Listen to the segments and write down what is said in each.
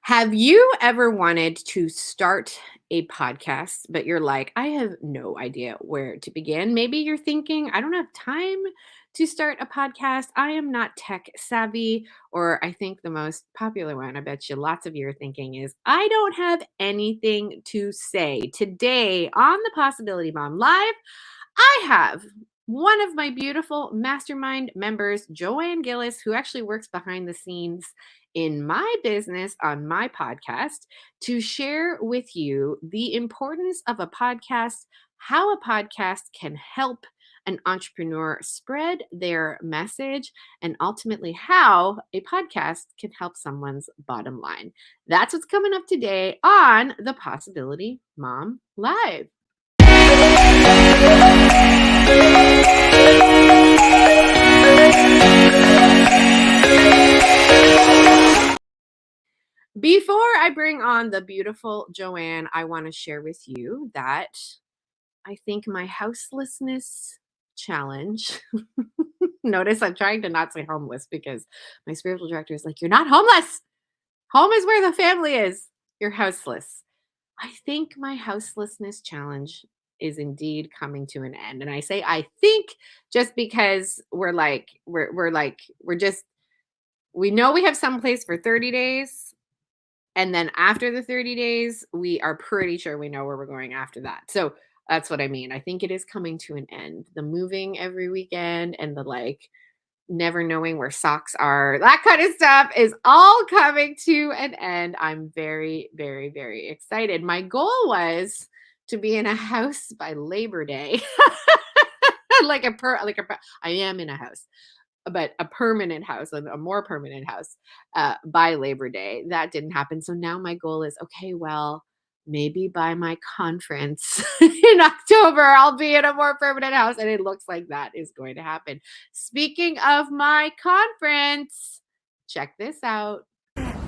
Have you ever wanted to start a podcast, but you're like, I have no idea where to begin? Maybe you're thinking, I don't have time to start a podcast. I am not tech savvy. Or I think the most popular one, I bet you lots of you are thinking, is I don't have anything to say. Today on the Possibility Mom Live, I have one of my beautiful mastermind members, Joann Gillis, who actually works behind the scenes in my business on my podcast, to share with you the importance of a podcast, how a podcast can help an entrepreneur spread their message, and ultimately how a podcast can help someone's bottom line. That's what's coming up today on the Possibility Mom Live. Before I bring on the beautiful Joann, I want to share with you that I think my houselessness challenge. Notice I'm trying to not say homeless because my spiritual director is like, you're not homeless. Home is where the family is. You're houseless. I think my houselessness challenge is indeed coming to an end. And I say I think just because we know we have someplace for 30 days. And then after the 30 days, we are pretty sure we know where we're going after that. So that's what I mean. I think it is coming to an end. The moving every weekend and the never knowing where socks are, that kind of stuff is all coming to an end. I'm very, very, very excited. My goal was to be in a house by Labor Day. I am in a house, but a permanent house, a more permanent house by Labor Day. That didn't happen. So now my goal is, okay, well, maybe by my conference in October, I'll be in a more permanent house. And it looks like that is going to happen. Speaking of my conference, check this out.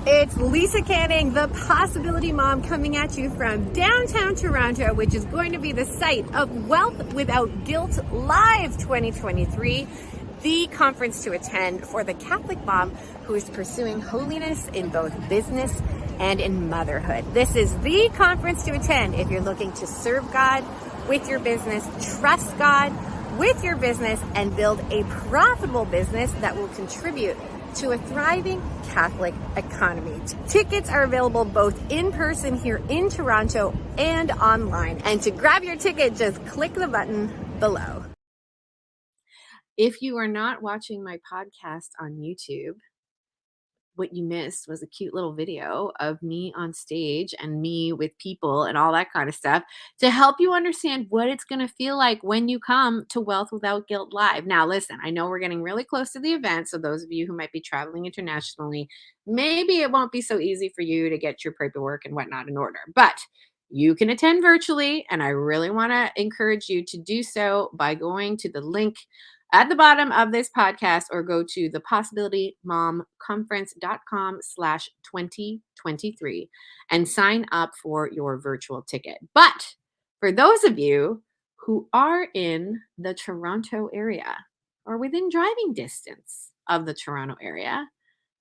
It's Lisa Canning, the Possibility Mom, coming at you from downtown Toronto, which is going to be the site of Wealth Without Guilt Live 2023. The conference to attend for the Catholic mom who is pursuing holiness in both business and in motherhood. This is the conference to attend if you're looking to serve God with your business, trust God with your business, and build a profitable business that will contribute to a thriving Catholic economy. Tickets are available both in person here in Toronto and online. And to grab your ticket, just click the button below. If you are not watching my podcast on YouTube, what you missed was a cute little video of me on stage and me with people and all that kind of stuff to help you understand what it's going to feel like when you come to Wealth Without Guilt Live. Now, listen, I know we're getting really close to the event. So those of you who might be traveling internationally, maybe it won't be so easy for you to get your paperwork and whatnot in order, but you can attend virtually. And I really want to encourage you to do so by going to the link at the bottom of this podcast, or go to thepossibilitymomconference.com/2023 and sign up for your virtual ticket. But for those of you who are in the Toronto area or within driving distance of the Toronto area,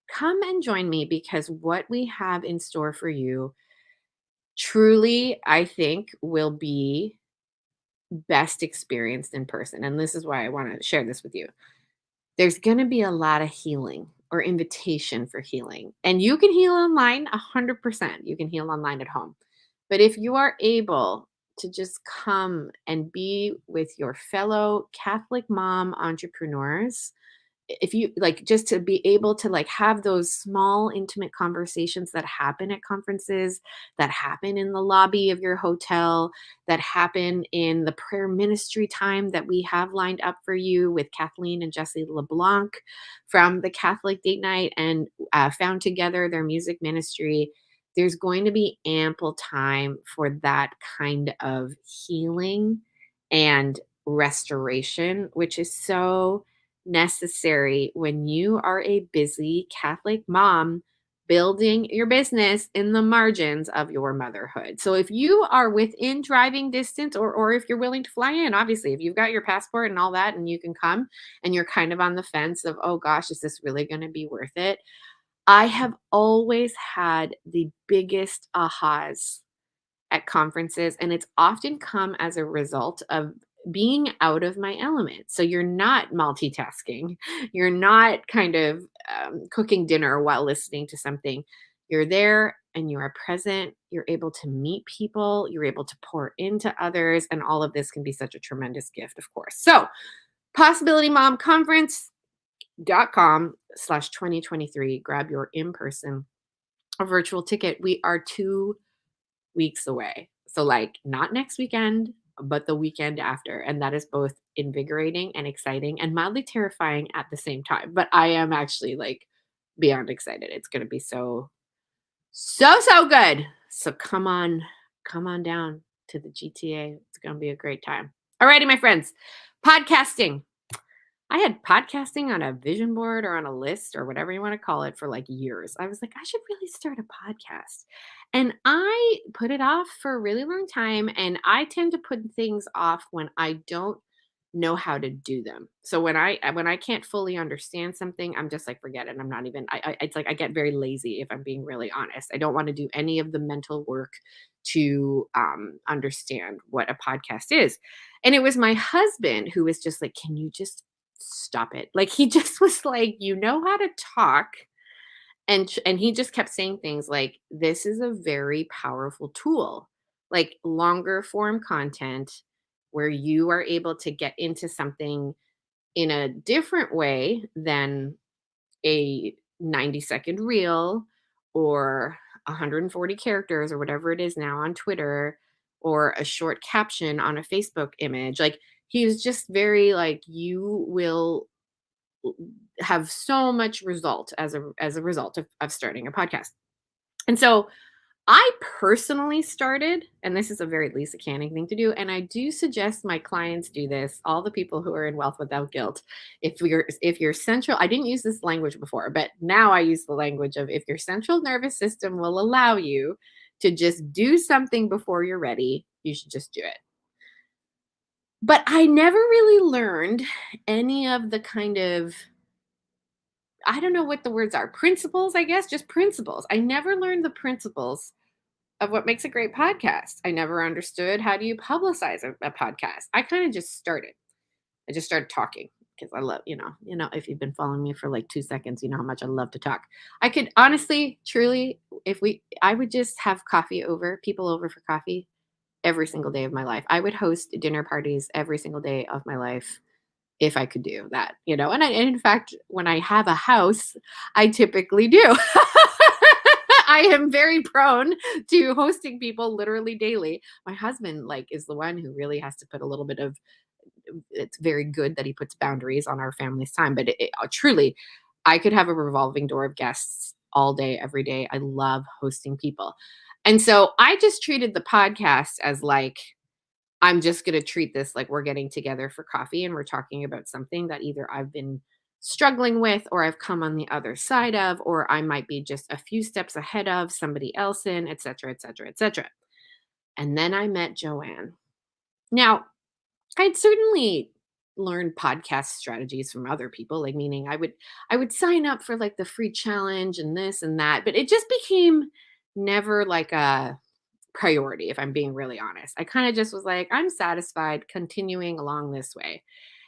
come and join me, because what we have in store for you truly, I think, will be best experienced in person. And this is why I want to share this with you. There's going to be a lot of healing or invitation for healing. And you can heal online 100%. You can heal online at home. But if you are able to just come and be with your fellow Catholic mom entrepreneurs, if you just to be able to have those small intimate conversations that happen at conferences, that happen in the lobby of your hotel, that happen in the prayer ministry time that we have lined up for you with Kathleen and Jesse LeBlanc from the Catholic Date Night and Found Together, their music ministry. There's going to be ample time for that kind of healing and restoration, which is so necessary when you are a busy Catholic mom building your business in the margins of your motherhood. So if you are within driving distance, or if you're willing to fly in, obviously, if you've got your passport and all that and you can come and you're kind of on the fence of, oh gosh, is this really going to be worth it? I have always had the biggest ahas at conferences, and it's often come as a result of being out of my element. So you're not multitasking, you're not kind of cooking dinner while listening to something. You're there and you are present. You're able to meet people, you're able to pour into others, and all of this can be such a tremendous gift, of course. So, Possibility Mom Conference.com/2023. Grab your in person or virtual ticket. We are 2 weeks away. So, like, not next weekend, but the weekend after. And that is both invigorating and exciting and mildly terrifying at the same time. But I am actually like beyond excited. It's going to be so good. So, come on down to the GTA. It's going to be a great time. Alrighty, my friends. Podcasting. I had podcasting on a vision board or on a list or whatever you want to call it for like years. I was like, I should really start a podcast. And I put it off for a really long time. And I tend to put things off when I don't know how to do them. So when I can't fully understand something, I'm just like, forget it. I'm not even it's like I get very lazy if I'm being really honest. I don't want to do any of the mental work to understand what a podcast is. And it was my husband who was just like, can you just stop it? Like he just was like, you know how to talk. And he just kept saying things like, this is a very powerful tool, like longer form content where you are able to get into something in a different way than a 90-second reel or 140 characters or whatever it is now on Twitter or a short caption on a Facebook image. Like he was just very like, you will have so much result as a result of starting a podcast. And so I personally started, and this is a very Lisa Canning thing to do, and I do suggest my clients do this, all the people who are in Wealth Without Guilt. If your central, I didn't use this language before, but now I use the language of if your central nervous system will allow you to just do something before you're ready, you should just do it. But I never really learned any of the kind of, I don't know what the words are, principles, I guess, just principles. I never learned the principles of what makes a great podcast. I never understood how do you publicize a podcast. I kind of just started. I just started talking because I love, if you've been following me for like 2 seconds, you know how much I love to talk. I could honestly, truly, I would just have people over for coffee every single day of my life. I would host dinner parties every single day of my life if I could do that. And in fact, when I have a house, I typically do. I am very prone to hosting people literally daily. My husband is the one who really has to put a little bit of, it's very good that he puts boundaries on our family's time, but truly I could have a revolving door of guests all day every day. I love hosting people. And so I just treated the podcast as like, I'm just going to treat this like we're getting together for coffee and we're talking about something that either I've been struggling with or I've come on the other side of, or I might be just a few steps ahead of somebody else in, et cetera, et cetera, et cetera. And then I met Joann. Now, I'd certainly learned podcast strategies from other people, like meaning I would sign up for like the free challenge and this and that, but it just became never like a priority, if I'm being really honest. I kind of just was like, I'm satisfied continuing along this way.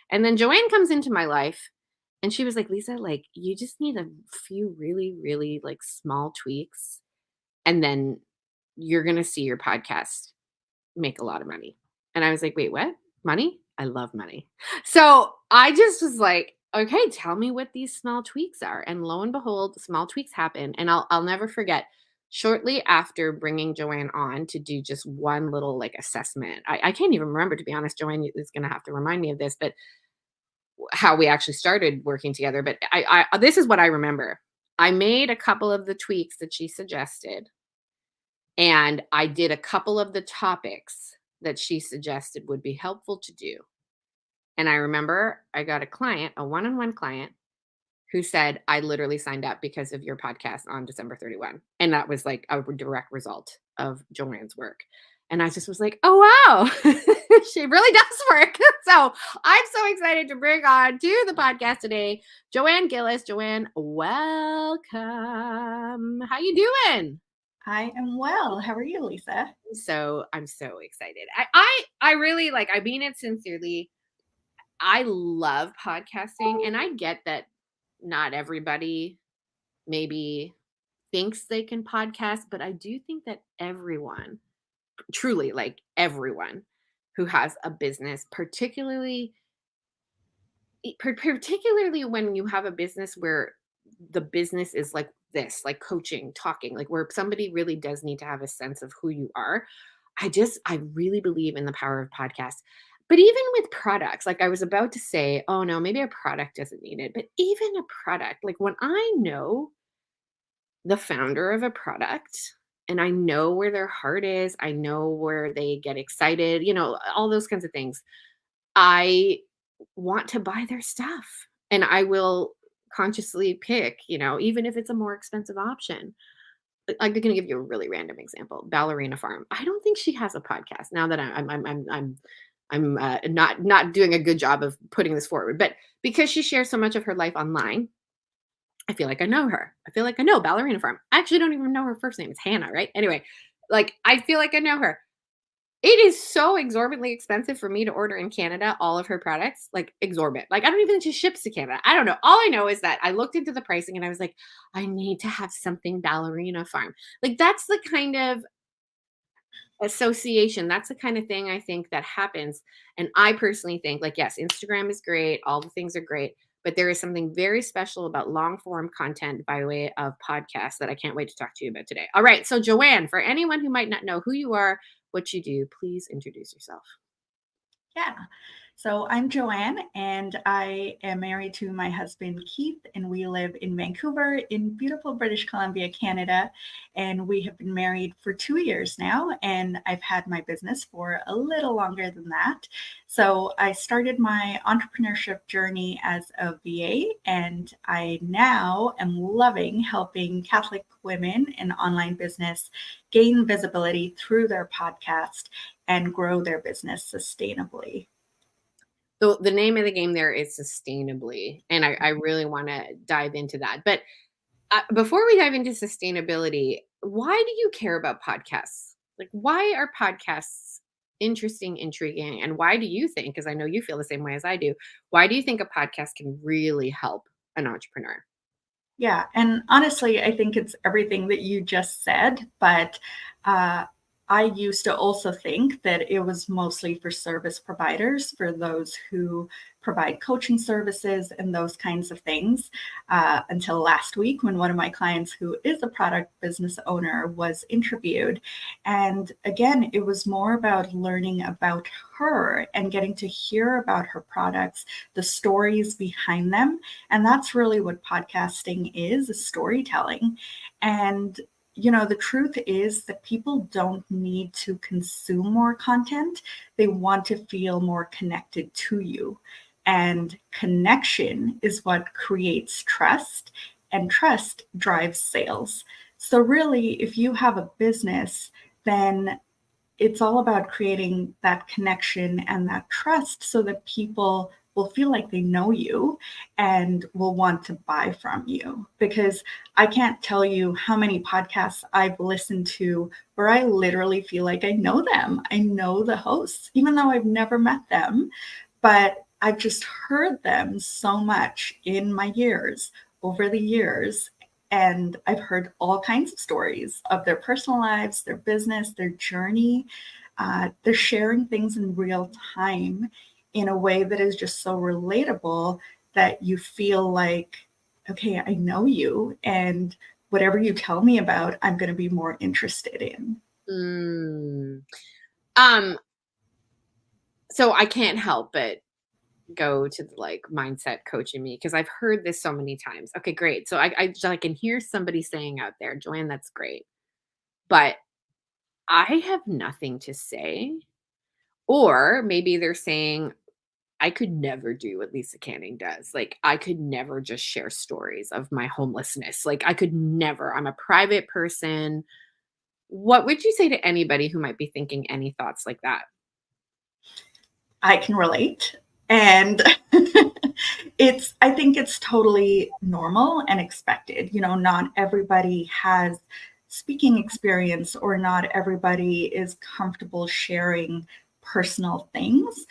And then Joann comes into my life and she was like, Lisa, like, you just need a few really, really like small tweaks. And then you're going to see your podcast make a lot of money. And I was like, wait, what? Money? I love money. So I just was like, okay, tell me what these small tweaks are. And lo and behold, small tweaks happen. And I'll never forget shortly after bringing Joann on to do just one little like assessment. I can't even remember, to be honest. Joann is going to have to remind me of this, but how we actually started working together. But this is what I remember. I made a couple of the tweaks that she suggested. And I did a couple of the topics that she suggested would be helpful to do. And I remember I got a client, a one-on-one client, who said, I literally signed up because of your podcast on December 31. And that was like a direct result of Joann's work. And I just was like, oh, wow, she really does work. So I'm so excited to bring on to the podcast today, Joann Gillis. Joann, welcome. How you doing? I am well. How are you, Lisa? So I'm so excited. I really like, I mean it sincerely. I love podcasting, and I get that not everybody maybe thinks they can podcast, but I do think that everyone, truly like everyone who has a business, particularly when you have a business where the business is like this, like coaching, talking, like where somebody really does need to have a sense of who you are. I really believe in the power of podcasts. But even with products, like I was about to say, oh no, maybe a product doesn't need it, but even a product, like when I know the founder of a product and I know where their heart is, I know where they get excited, all those kinds of things. I want to buy their stuff, and I will consciously pick, even if it's a more expensive option. I'm going to give you a really random example. Ballerina Farm. I don't think she has a podcast. Now that I'm not doing a good job of putting this forward, but because she shares so much of her life online, I feel like I know her. I feel like I know Ballerina Farm. I actually don't even know her first name. It's Hannah, right? Anyway, like I feel like I know her. It is so exorbitantly expensive for me to order in Canada all of her products, like exorbitant. Like I don't even think she ships to Canada. I don't know. All I know is that I looked into the pricing and I was like, I need to have something Ballerina Farm. Like that's the kind of association. That's the kind of thing I think that happens. And I personally think, like, yes, Instagram is great, all the things are great, but there is something very special about long form content by way of podcasts that I can't wait to talk to you about today. All right. So, Joann, for anyone who might not know who you are, what you do, please introduce yourself. Yeah. So I'm Joann, and I am married to my husband, Keith, and we live in Vancouver in beautiful British Columbia, Canada. And we have been married for 2 years now, and I've had my business for a little longer than that. So I started my entrepreneurship journey as a VA, and I now am loving helping Catholic women in online business gain visibility through their podcast and grow their business sustainably. So the name of the game there is sustainably. And I really want to dive into that. But before we dive into sustainability, why do you care about podcasts? Like, why are podcasts interesting, intriguing? And why do you think, because I know you feel the same way as I do, why do you think a podcast can really help an entrepreneur? Yeah, and honestly, I think it's everything that you just said, but uh, I used to also think that it was mostly for service providers, for those who provide coaching services and those kinds of things, until last week when one of my clients, who is a product business owner, was interviewed. And again, it was more about learning about her and getting to hear about her products, the stories behind them. And that's really what podcasting is storytelling. And the truth is that people don't need to consume more content. They want to feel more connected to you. And connection is what creates trust, and trust drives sales. So, really, if you have a business, then it's all about creating that connection and that trust so that people will feel like they know you and will want to buy from you. Because I can't tell you how many podcasts I've listened to where I literally feel like I know them. I know the hosts, even though I've never met them, but I've just heard them so much in my years, over the years. And I've heard all kinds of stories of their personal lives, their business, their journey. They're sharing things in real time in a way that is just so relatable that you feel like, okay, I know you. And whatever you tell me about, I'm going to be more interested in. Mm. Um, so I can't help but go to the like mindset coach in me because I've heard this so many times. Okay, great. So I can hear somebody saying out there, Joann, that's great. But I have nothing to say. Or maybe they're saying, I could never do what Lisa Canning does. Like, I could never just share stories of my homelessness. Like, I could never. I'm a private person. What would you say to anybody who might be thinking any thoughts like that? I can relate. And I think it's totally normal and expected. You know, not everybody has speaking experience, or not everybody is comfortable sharing personal things.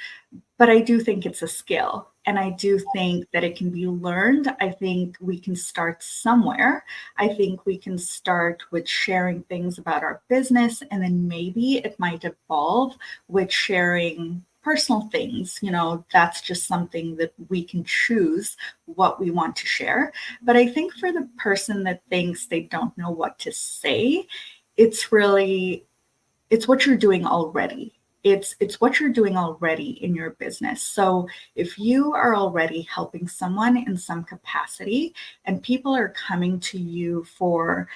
But I do think it's a skill. And I do think that it can be learned. I think we can start somewhere. I think we can start with sharing things about our business, and then maybe it might evolve with sharing personal things. You know, that's just something that we can choose what we want to share. But I think for the person that thinks they don't know what to say, it's really it's what you're doing already. It's what you're doing already in your business. So if you are already helping someone in some capacity, and people are coming to you for,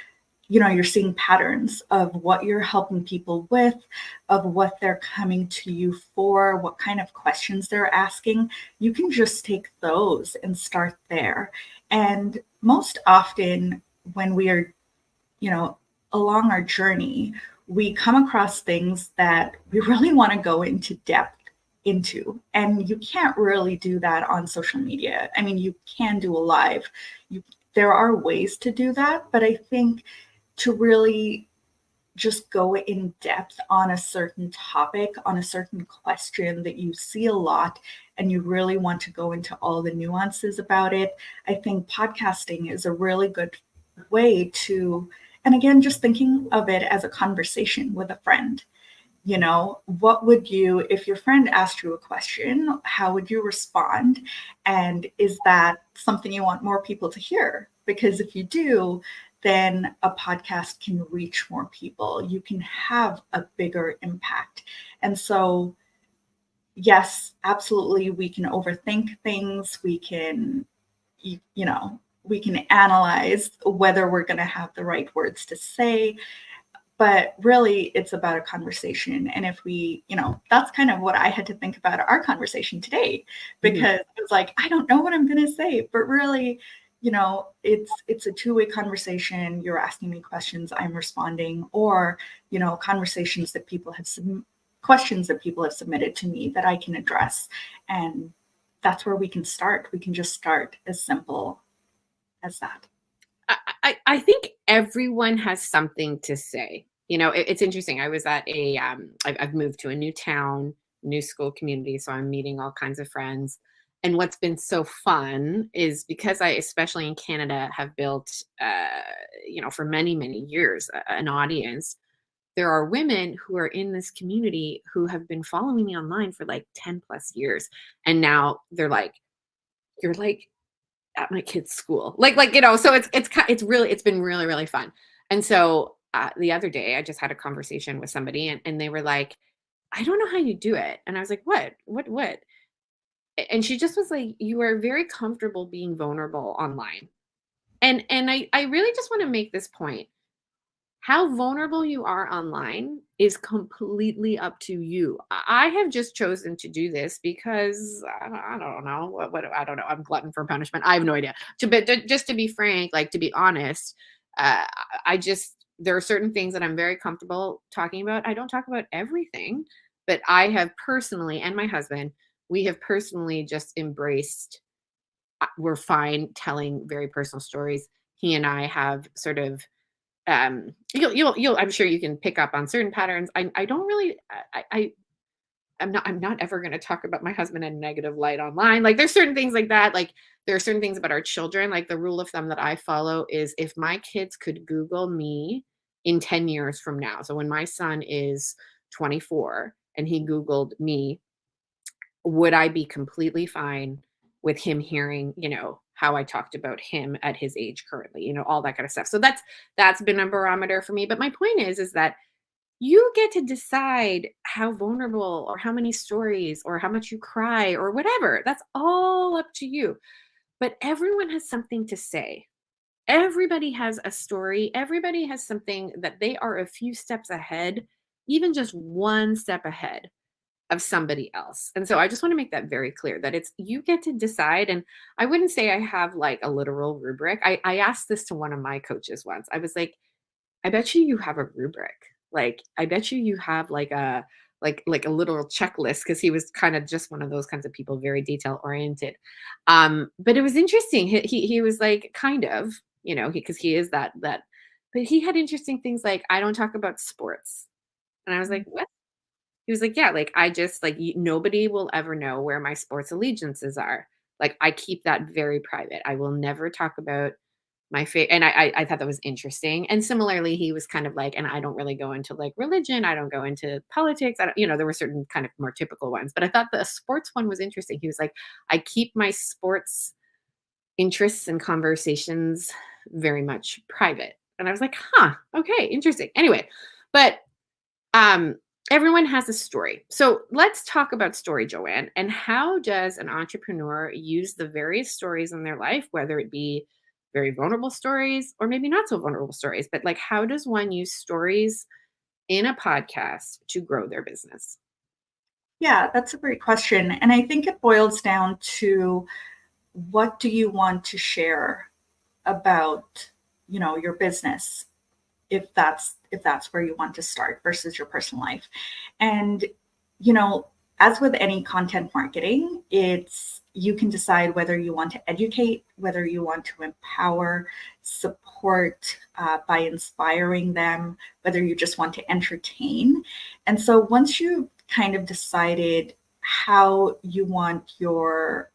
you know, you're seeing patterns of what you're helping people with, of what they're coming to you for, what kind of questions they're asking, you can just take those and start there. And most often when we are, you know, along our journey, we come across things that we really want to go into depth into. And you can't really do that on social media. I mean, you can do a live. You, there are ways to do that, but I think to really just go in depth on a certain topic, on a certain question that you see a lot, and you really want to go into all the nuances about it, I think podcasting is a really good way to, and again, just thinking of it as a conversation with a friend. You know, what would you, if your friend asked you a question, how would you respond? And is that something you want more people to hear? Because if you do, then a podcast can reach more people. You can have a bigger impact. And so, yes, absolutely, we can overthink things. We can, you know, we can analyze whether we're going to have the right words to say, but really it's about a conversation. And if we, you know, that's kind of what I had to think about our conversation today, Mhm. because it was like, I don't know what I'm going to say, but really, you know, it's a two-way conversation. You're asking me questions, I'm responding, or, you know, conversations that people have questions that people have submitted to me that I can address. And that's where we can start. We can just start as simple as that. I think everyone has something to say. You know, it's interesting. I was at I've moved to a new town, new school community, so I'm meeting all kinds of friends. And what's been so fun is because I, especially in Canada, have built, you know, for many, many years, an audience. There are women who are in this community who have been following me online for like 10 plus years. And now they're like, you're like at my kid's school. You know, so it's really it's been really, really fun. And so, the other day, I just had a conversation with somebody and they were like, "I don't know how you do it." And I was like, "What? What?" And she just was like, "You are very comfortable being vulnerable online." And I really just wanna make this point. How vulnerable you are online is completely up to you. I have just chosen to do this because I don't know what I don't know. I'm glutton for punishment. I have no idea. Just to be frank, like to be honest, I just there are certain things that I'm very comfortable talking about. I don't talk about everything, but I have personally, and my husband, we have personally just embraced. We're fine telling very personal stories. He and I have sort of you'll I'm sure you can pick up on certain patterns. I don't really I'm not ever going to talk about my husband in a negative light online. Like there's certain things like that. Like there are certain things about our children. Like the rule of thumb that I follow is if my kids could Google me in 10 years from now. So when my son is 24 and he Googled me, would I be completely fine with him hearing, you know, how I talked about him at his age currently, you know, all that kind of stuff. So that's been a barometer for me. But my point is that you get to decide how vulnerable or how many stories or how much you cry or whatever. That's all up to you. But everyone has something to say. Everybody has a story. Everybody has something that they are a few steps ahead, even just one step ahead of somebody else. And so I just want to make that very clear that it's you get to decide. And I wouldn't say I have like a literal rubric. I asked this to one of my coaches once. I was like, I bet you have a rubric. Like, I bet you have like a like a little checklist, because he was kind of just one of those kinds of people, very detail oriented. But it was interesting. He was like kind of, because he is that, but he had interesting things like, I don't talk about sports. And I was like, what? He was like, yeah, like I just like nobody will ever know where my sports allegiances are. Like I keep that very private. I will never talk about my favorite. And I thought that was interesting. And similarly, he was kind of like, and I don't really go into like religion. I don't go into politics. I don't, there were certain kind of more typical ones, but I thought the sports one was interesting. He was like, I keep my sports interests and conversations very much private. And I was like, huh, okay, interesting. Anyway, but um, everyone has a story. So let's talk about story, Joann. And how does an entrepreneur use the various stories in their life, whether it be very vulnerable stories or maybe not so vulnerable stories, but like how does one use stories in a podcast to grow their business? Yeah, that's a great question. And I think it boils down to, what do you want to share about, your business, if that's where you want to start versus your personal life. And you know as with any content marketing, it's you can decide whether you want to educate, whether you want to empower, support, by inspiring them, whether you just want to entertain. And so once you've kind of decided how you want your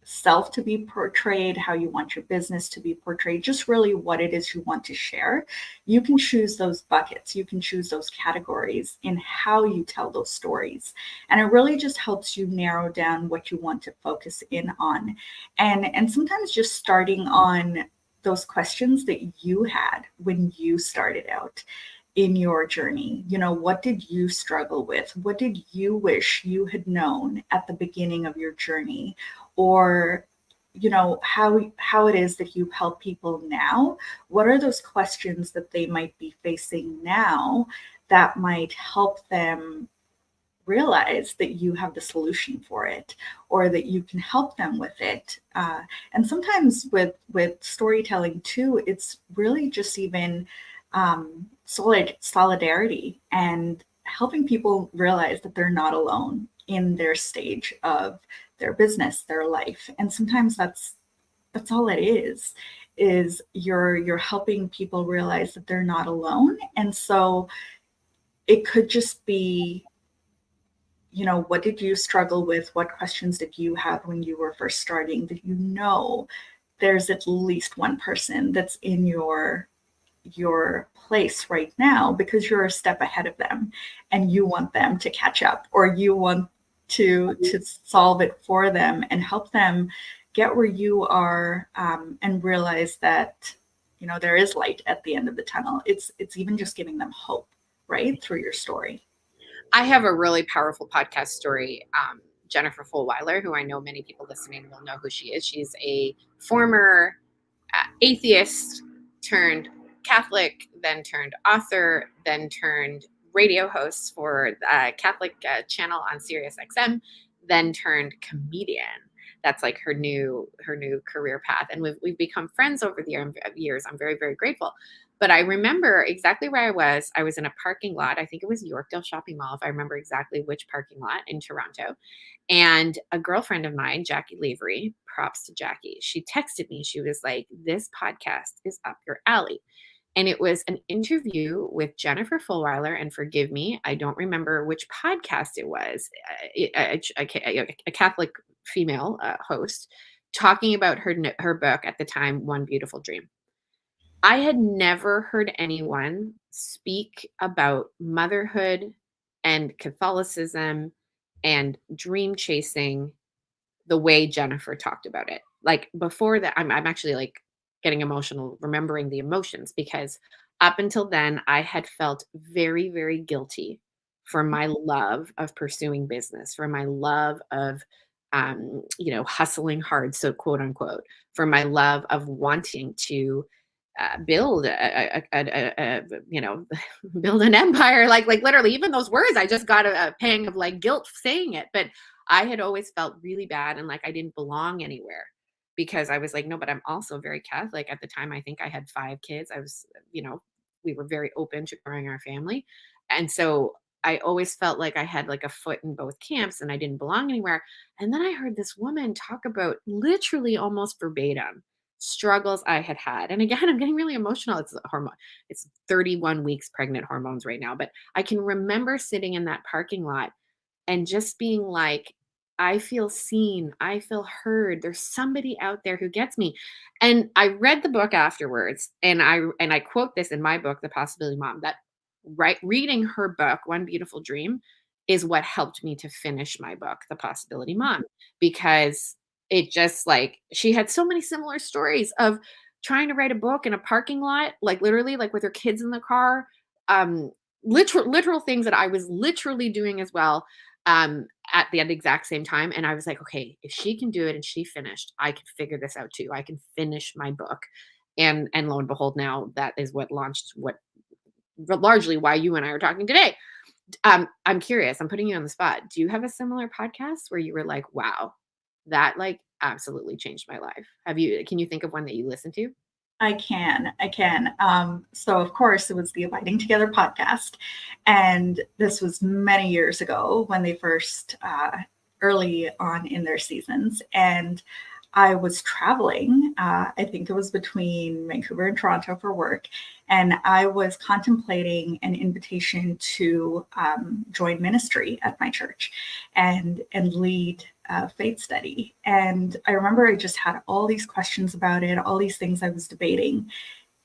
self to be portrayed, how you want your business to be portrayed, just really what it is you want to share, you can choose those buckets, you can choose those categories in how you tell those stories. And it really just helps you narrow down what you want to focus in on. And sometimes just starting on those questions that you had when you started out in your journey. What did you struggle with? What did you wish you had known at the beginning of your journey? Or how it is that you help people now. What are those questions that they might be facing now that might help them realize that you have the solution for it, or that you can help them with it? And sometimes with storytelling too, it's really just even solidarity and helping people realize that they're not alone in their stage of their business, their life. And sometimes that's all it is you're helping people realize that they're not alone. And so it could just be, what did you struggle with? What questions did you have when you were first starting, that there's at least one person that's in your place right now because you're a step ahead of them and you want them to catch up, or you want to solve it for them and help them get where you are, and realize that there is light at the end of the tunnel. It's even just giving them hope, right, through your story. I have a really powerful podcast story. Jennifer Fulweiler, who I know many people listening will know who she is. She's a former atheist turned Catholic, then turned author, then turned radio host for a Catholic channel on Sirius XM, then turned comedian. That's like her new career path, and we've become friends over the years. I'm very, very grateful. But I remember exactly where I was. I was in a parking lot. I think it was Yorkdale Shopping Mall, if I remember exactly which parking lot in Toronto. And a girlfriend of mine, Jackie Lavery, props to Jackie, she texted me. She was like, "This podcast is up your alley." And it was an interview with Jennifer Fulweiler. And forgive me, I don't remember which podcast it was, a Catholic female host talking about her book at the time, One Beautiful Dream. I had never heard anyone speak about motherhood and Catholicism and dream chasing the way Jennifer talked about it. Like before that, I'm actually like getting emotional remembering the emotions, because up until then, I had felt very, very guilty for my love of pursuing business, for my love of, hustling hard, so quote unquote, for my love of wanting to build build an empire. Like literally, even those words, I just got a pang of like guilt saying it. But I had always felt really bad and like I didn't belong anywhere, because I was like, no, but I'm also very Catholic. At the time, I think I had 5 kids. I was, we were very open to growing our family. And so I always felt like I had like a foot in both camps and I didn't belong anywhere. And then I heard this woman talk about literally almost verbatim struggles I had had. And again, I'm getting really emotional. It's a hormone. It's 31 weeks pregnant hormones right now, but I can remember sitting in that parking lot and just being like, I feel seen, I feel heard. There's somebody out there who gets me. And I read the book afterwards, and I quote this in my book, The Possibility Mom, that reading her book, One Beautiful Dream, is what helped me to finish my book, The Possibility Mom, because it just like she had so many similar stories of trying to write a book in a parking lot, like literally like with her kids in the car. Um, literal things that I was literally doing as well, at the exact same time. And I was like, okay, if she can do it and she finished, I can figure this out too. I can finish my book. And lo and behold, now that is what launched what largely why you and I are talking today. I'm curious, I'm putting you on the spot. Do you have a similar podcast where you were like, wow, that like absolutely changed my life? Can you think of one that you listen to? I can. So of course it was the Abiding Together podcast. And this was many years ago when they first, early on in their seasons. And I was traveling, I think it was between Vancouver and Toronto for work. And I was contemplating an invitation to join ministry at my church and lead faith study. And I remember I just had all these questions about it, all these things I was debating.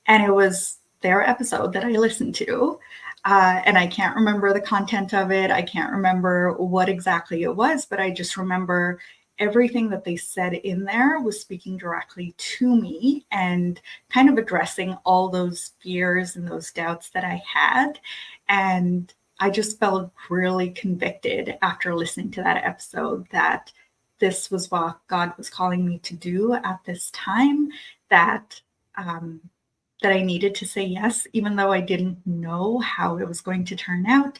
And it was their episode that I listened to. And I can't remember the content of it. I can't remember what exactly it was, but I just remember everything that they said in there was speaking directly to me and kind of addressing all those fears and those doubts that I had. And I just felt really convicted after listening to that episode that this was what God was calling me to do at this time, that um, that I needed to say yes, even though I didn't know how it was going to turn out,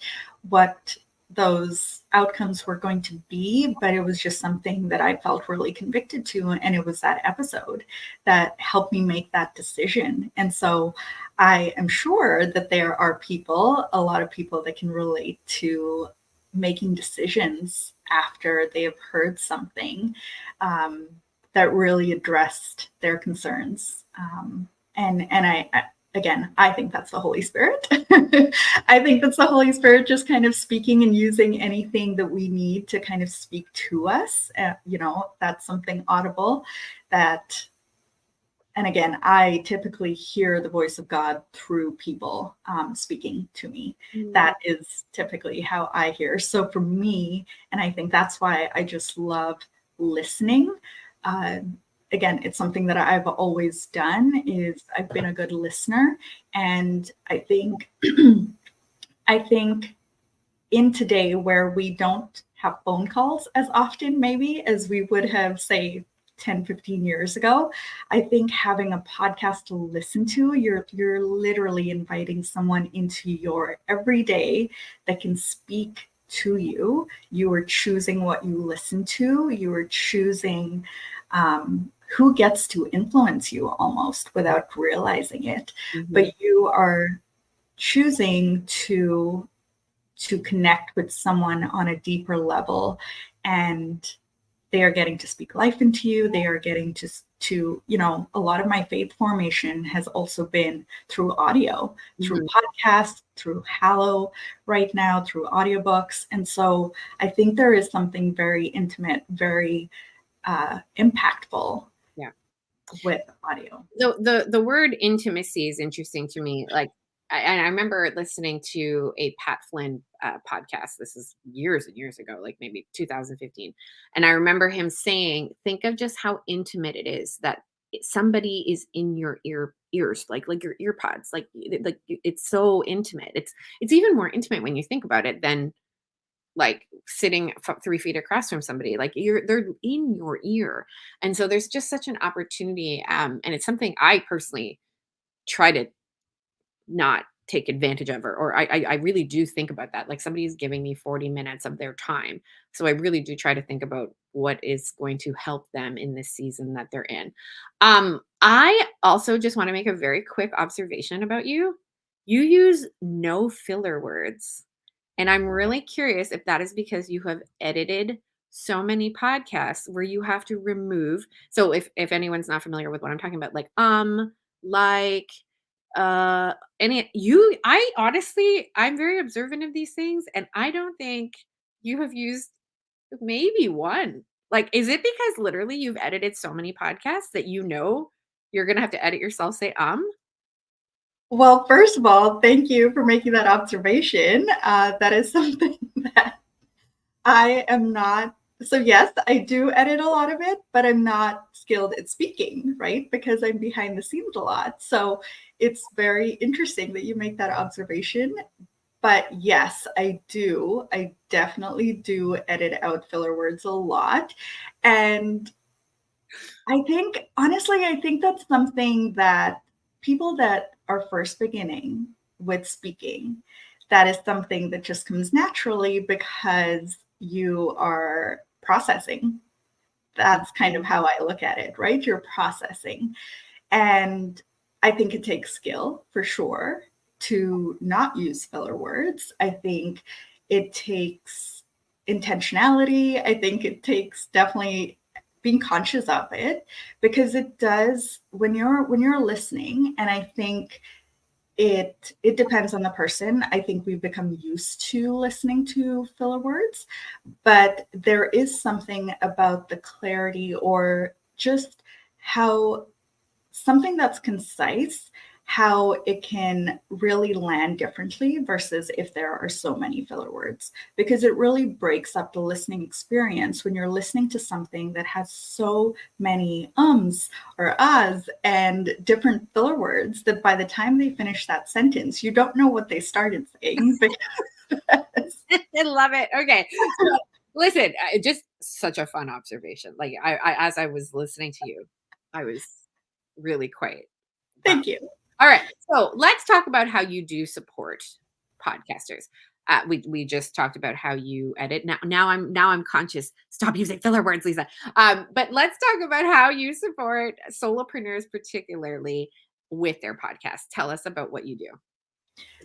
what those outcomes were going to be, but it was just something that I felt really convicted to. And it was that episode that helped me make that decision. And so I am sure that there are people, a lot of people that can relate to making decisions after they have heard something um, that really addressed their concerns. And again, I think that's the Holy Spirit. I think that's the Holy Spirit just kind of speaking and using anything that we need to kind of speak to us. That's something audible that, and again, I typically hear the voice of God through people speaking to me. Mm. That is typically how I hear. So for me, and I think that's why I just love listening. Again, it's something that I've always done is I've been a good listener. And I think I think in today where we don't have phone calls as often maybe as we would have, say, 10, 15 years ago, I think having a podcast to listen to, you're literally inviting someone into your everyday that can speak to you. You are choosing what you listen to. You are choosing who gets to influence you almost without realizing it. Mhm. But you are choosing to connect with someone on a deeper level, and they are getting to speak life into you. They are getting to a lot of my faith formation has also been through audio, through Mhm. podcasts, through Hallow right now, through audiobooks. And so I think there is something very intimate, very impactful Yeah. with audio. The word intimacy is interesting to me. Like, I remember listening to a Pat Flynn podcast. This is years and years ago, like maybe 2015. And I remember him saying, "Think of just how intimate it is that somebody is in your ears, like your ear pods. It's so intimate. It's even more intimate when you think about it than like sitting 3 feet across from somebody. Like they're in your ear, and so there's just such an opportunity. And it's something I personally try to not take advantage of, or I really do think about that. Like somebody is giving me 40 minutes of their time. So I really do try to think about what is going to help them in this season that they're in. I also just want to make a very quick observation about you. You use no filler words. And I'm really curious if that is because you have edited so many podcasts where you have to remove. So if anyone's not familiar with what I'm talking about, like like any you I honestly I'm very observant of these things and I don't think you have used maybe one. Like, is it because literally you've edited so many podcasts that you know you're gonna have to edit yourself say Well, first of all, thank you for making that observation. That is something that I am not. So, yes, I do edit a lot of it, but I'm not skilled at speaking, right? Because I'm behind the scenes a lot. So, it's very interesting that you make that observation. But yes, I do. I definitely do edit out filler words a lot. And I think, honestly, I think that's something that people that are first beginning with speaking, that is something that just comes naturally because you are processing. That's kind of how I look at it, right? You're processing. And I think it takes skill for sure to not use filler words. I think it takes intentionality. I think it takes definitely being conscious of it because it does when you're listening, and I think it depends on the person. I think we've become used to listening to filler words, but there is something about the clarity or just how something that's concise, how it can really land differently versus if there are so many filler words, because it really breaks up the listening experience when you're listening to something that has so many ums or ahs and different filler words that by the time they finish that sentence, you don't know what they started saying. Because I love it. Okay. So listen, just such a fun observation. Like as I was listening to you, I was really quite wow. thank you. All right. So let's talk about how you do support podcasters. We just talked about how you edit. Now I'm conscious. Stop using filler words, Lisa. But let's talk about how you support solopreneurs, particularly with their podcast. Tell us about what you do.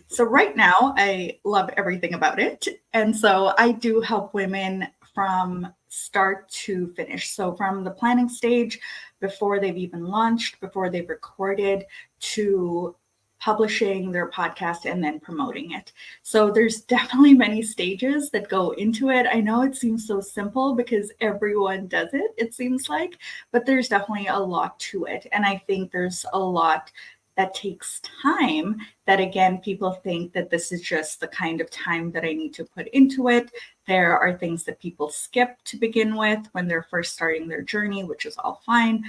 So right now, I love everything about it. And so I do help women from start to finish. So from the planning stage, before they've even launched, before they've recorded, to publishing their podcast and then promoting it. So there's definitely many stages that go into it. I know it seems so simple because everyone does it, it seems like, but there's definitely a lot to it. And I think there's a lot that takes time that again people think that this is just the kind of time that I need to put into it. There are things that people skip to begin with when they're first starting their journey, which is all fine.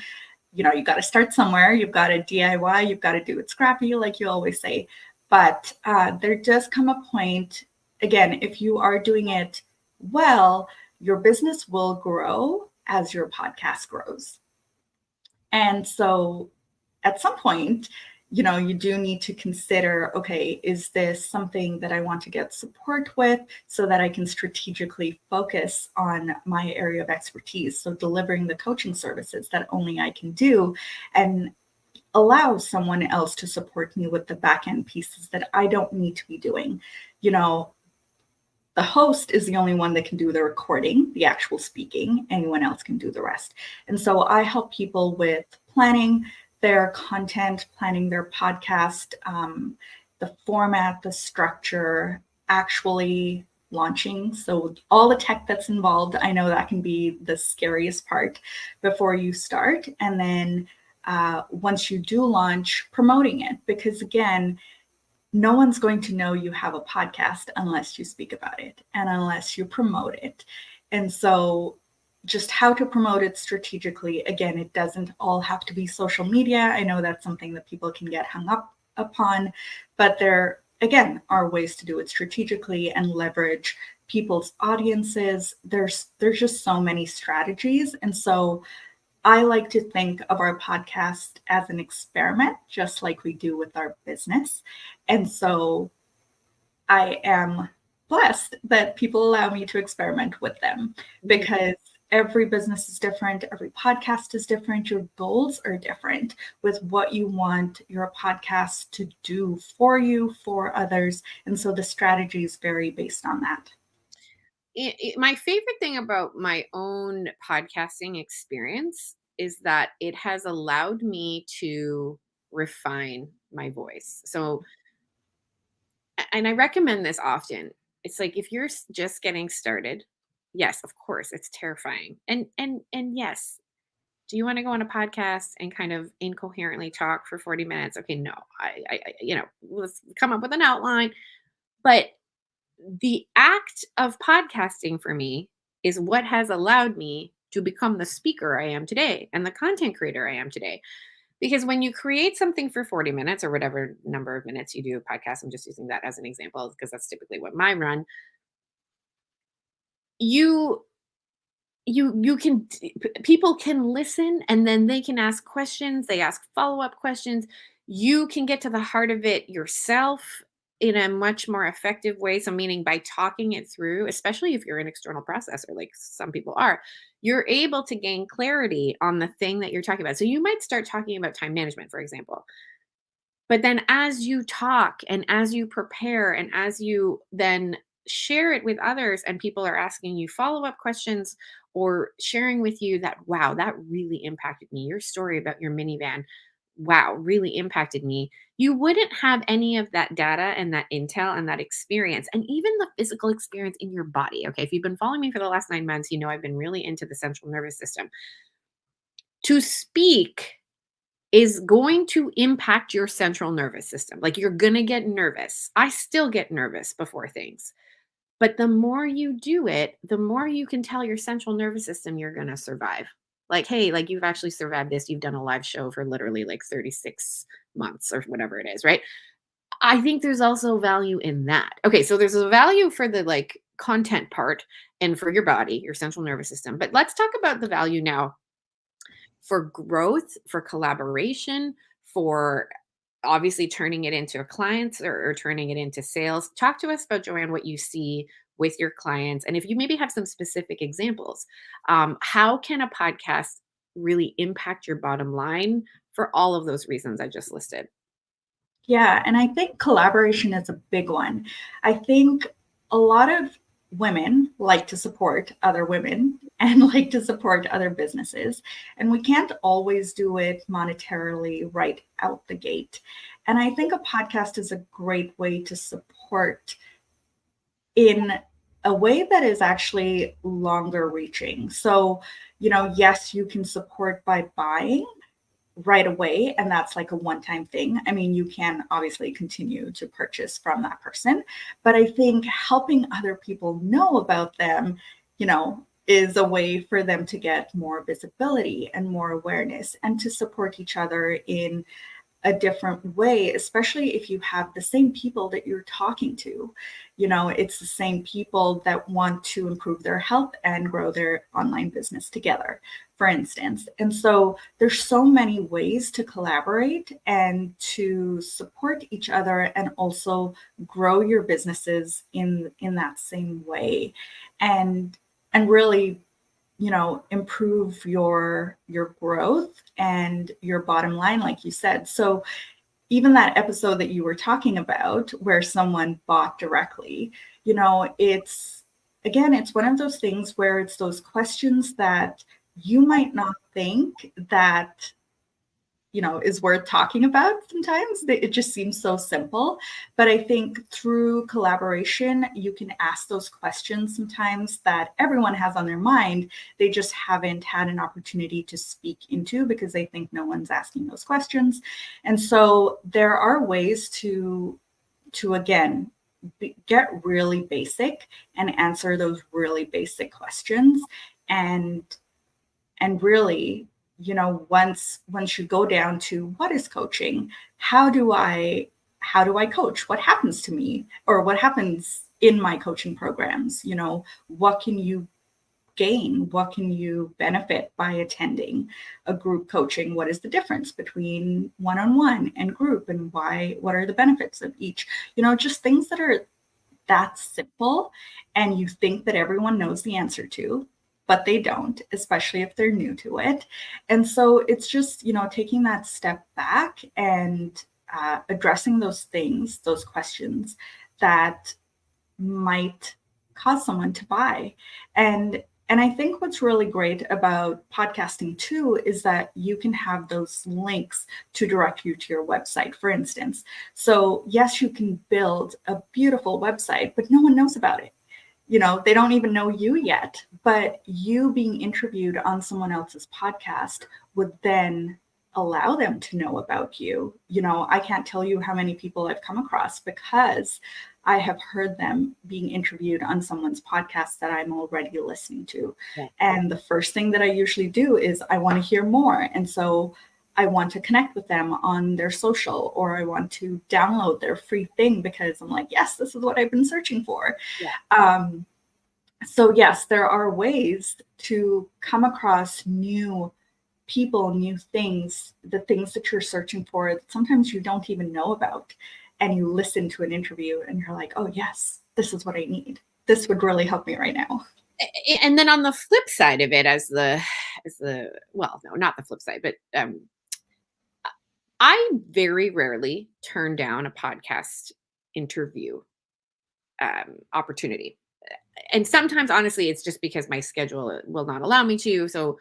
You know, you got to start somewhere. You've got to DIY, you've got to do it scrappy, like you always say. But there does come a point, again, if you are doing it well, your business will grow as your podcast grows. And so at some point, you know, you do need to consider, okay, is this something that I want to get support with so that I can strategically focus on my area of expertise? So delivering the coaching services that only I can do and allow someone else to support me with the back end pieces that I don't need to be doing. You know, the host is the only one that can do the recording, the actual speaking. Anyone else can do the rest. And so I help people with planning their content, planning their podcast, the format, the structure, actually launching. So all the tech that's involved, I know that can be the scariest part before you start. And then once you do launch, promoting it. Because again, no one's going to know you have a podcast unless you speak about it and unless you promote it. And so just how to promote it strategically. Again, it doesn't all have to be social media. I know that's something that people can get hung up upon, but there, again, are ways to do it strategically and leverage people's audiences. There's just so many strategies. And so I like to think of our podcast as an experiment, just like we do with our business. And so I am blessed that people allow me to experiment with them because every business is different. Every podcast is different. Your goals are different with what you want your podcast to do for you, for others. And so the strategies vary based on that. My favorite thing about my own podcasting experience is that it has allowed me to refine my voice. So, and I recommend this often. It's like if you're just getting started, yes, of course, it's terrifying. And yes, do you want to go on a podcast and kind of incoherently talk for 40 minutes? Okay, no. Let's come up with an outline. But the act of podcasting for me is what has allowed me to become the speaker I am today and the content creator I am today. Because when you create something for 40 minutes or whatever number of minutes you do a podcast, I'm just using that as an example because that's typically what mine run. You you can people can listen and then they can ask questions, they ask follow-up questions. You can get to the heart of it yourself in a much more effective way, so meaning by talking it through, especially if you're an external processor like some people are, you're able to gain clarity on the thing that you're talking about. So you might start talking about time management, for example, but then as you talk and as you prepare and as you then share it with others and people are asking you follow-up questions or sharing with you that, wow, that really impacted me. Your story about your minivan, wow, really impacted me. You wouldn't have any of that data and that intel and that experience and even the physical experience in your body. Okay. If you've been following me for the last 9 months, you know I've been really into the central nervous system. To speak is going to impact your central nervous system. Like you're going to get nervous. I still get nervous before things. But the more you do it, the more you can tell your central nervous system you're going to survive. Like, hey, like you've actually survived this. You've done a live show for literally like 36 months or whatever it is, right? I think there's also value in that. Okay, so there's a value for the like content part and for your body, your central nervous system. But let's talk about the value now for growth, for collaboration, for obviously turning it into a client or turning it into sales. Talk to us about, Joann, what you see with your clients. And if you maybe have some specific examples, how can a podcast really impact your bottom line for all of those reasons I just listed? Yeah, and I think collaboration is a big one. I think a lot of women like to support other women and like to support other businesses, and we can't always do it monetarily right out the gate. And I think a podcast is a great way to support in a way that is actually longer reaching. So, yes, you can support by buying right away, and that's like a one-time thing. I mean, you can obviously continue to purchase from that person, but I think helping other people know about them, is a way for them to get more visibility and more awareness and to support each other in a different way, especially if you have the same people that you're talking to. It's the same people that want to improve their health and grow their online business together, for instance. And so there's so many ways to collaborate and to support each other and also grow your businesses in that same way. And really, improve your growth and your bottom line, like you said. So even that episode that you were talking about where someone bought directly, it's one of those things where it's those questions that you might not think that is worth talking about sometimes. It just seems so simple. But I think through collaboration, you can ask those questions sometimes that everyone has on their mind. They just haven't had an opportunity to speak into because they think no one's asking those questions. And so there are ways to again, get really basic and answer those really basic questions. And really, once you go down to what is coaching, how do I coach, what happens to me, or what happens in my coaching programs, what can you gain, what can you benefit by attending a group coaching, what is the difference between one-on-one and group, and what are the benefits of each, just things that are that simple and you think that everyone knows the answer to, but they don't, especially if they're new to it. And so it's just, taking that step back and addressing those things, those questions that might cause someone to buy. And I think what's really great about podcasting too is that you can have those links to direct you to your website, for instance. So yes, you can build a beautiful website, but no one knows about it. They don't even know you yet, but you being interviewed on someone else's podcast would then allow them to know about you. I can't tell you how many people I've come across because I have heard them being interviewed on someone's podcast that I'm already listening to. Yeah. And the first thing that I usually do is I want to hear more. And so I want to connect with them on their social, or I want to download their free thing because I'm like, yes, this is what I've been searching for. Yeah. So yes, there are ways to come across new people, new things, the things that you're searching for that sometimes you don't even know about. And you listen to an interview and you're like, oh yes, this is what I need. This would really help me right now. And then on the flip side of it, well, no, not the flip side, but I very rarely turn down a podcast interview opportunity. And sometimes, honestly, it's just because my schedule will not allow me to. So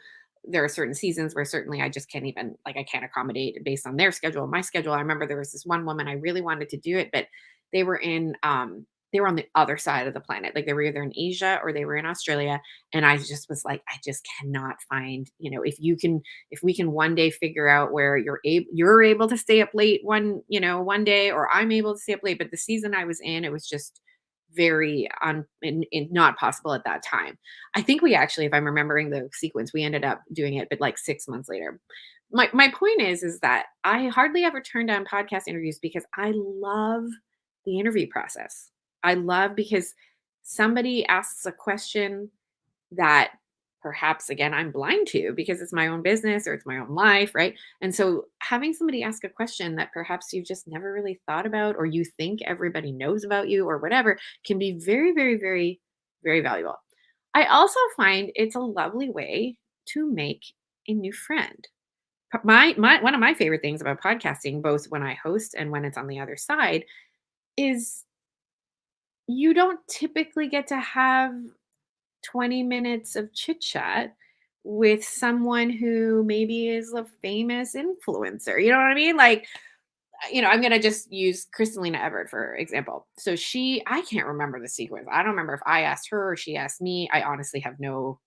there are certain seasons where certainly I just can't even, like, I can't accommodate based on their schedule, my schedule. I remember there was this one woman, I really wanted to do it, but they were they were on the other side of the planet. Like, they were either in Asia or they were in Australia. And I just was like, I just cannot find, if we can one day figure out where you're able to stay up late one day, or I'm able to stay up late. But the season I was in, it was just very not possible at that time. I think we actually, if I'm remembering the sequence, we ended up doing it, but like 6 months later. My point is that I hardly ever turn down podcast interviews because I love the interview process. I love because somebody asks a question that perhaps, again, I'm blind to because it's my own business or it's my own life, right? And so having somebody ask a question that perhaps you've just never really thought about, or you think everybody knows about you or whatever, can be very, very, very, very valuable. I also find it's a lovely way to make a new friend. My one of my favorite things about podcasting, both when I host and when it's on the other side, is you don't typically get to have 20 minutes of chit chat with someone who maybe is a famous influencer. You know what I mean? Like, I'm going to just use Kristalina Everett, for example. So I can't remember the sequence. I don't remember if I asked her or she asked me. I honestly have no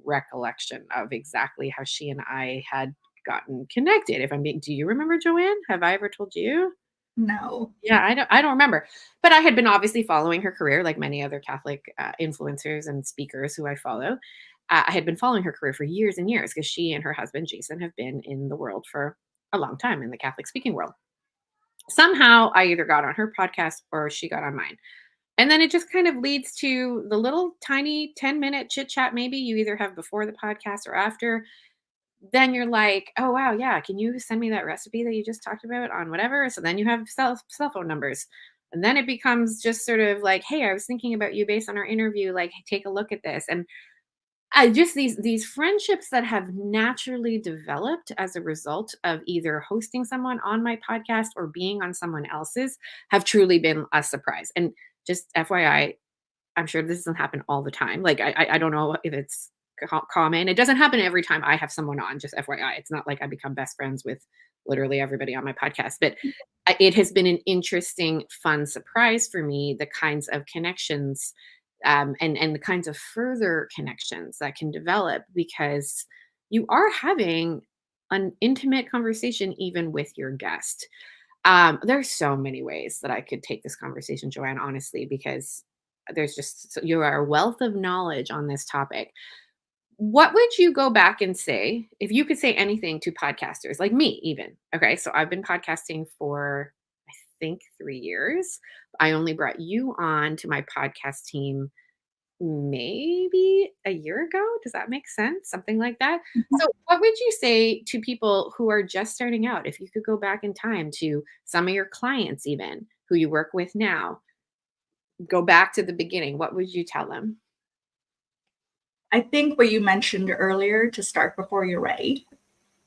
recollection of exactly how she and I had gotten connected. Do you remember, Joanne? Have I ever told you? No. Yeah, I don't remember. But I had been obviously following her career like many other Catholic influencers and speakers who I follow. I had been following her career for years and years because she and her husband Jason have been in the world for a long time, in the Catholic speaking world. Somehow I either got on her podcast or she got on mine. And then it just kind of leads to the little tiny 10-minute chit chat maybe you either have before the podcast or after. Then you're like, "Oh, wow, yeah, can you send me that recipe that you just talked about on whatever?" So then you have cell phone numbers. And then it becomes just sort of like, "Hey, I was thinking about you based on our interview, like, take a look at this." And I just these friendships that have naturally developed as a result of either hosting someone on my podcast or being on someone else's have truly been a surprise. And just FYI, I'm sure this doesn't happen all the time. Like, I don't know if it's common. It doesn't happen every time I have someone on, just FYI. It's not like I become best friends with literally everybody on my podcast, but it has been an interesting, fun surprise for me, the kinds of connections and the kinds of further connections that can develop because you are having an intimate conversation even with your guest. There's so many ways that I could take this conversation, Joanne, honestly, because you are a wealth of knowledge on this topic. What would you go back and say if you could say anything to podcasters like me, even? Okay, so I've been podcasting for, I think, 3 years. I only brought you on to my podcast team maybe a year ago. Does that make sense? Something like that. So, what would you say to people who are just starting out? If you could go back in time to some of your clients, even who you work with now, go back to the beginning, what would you tell them? I think what you mentioned earlier, to start before you're ready,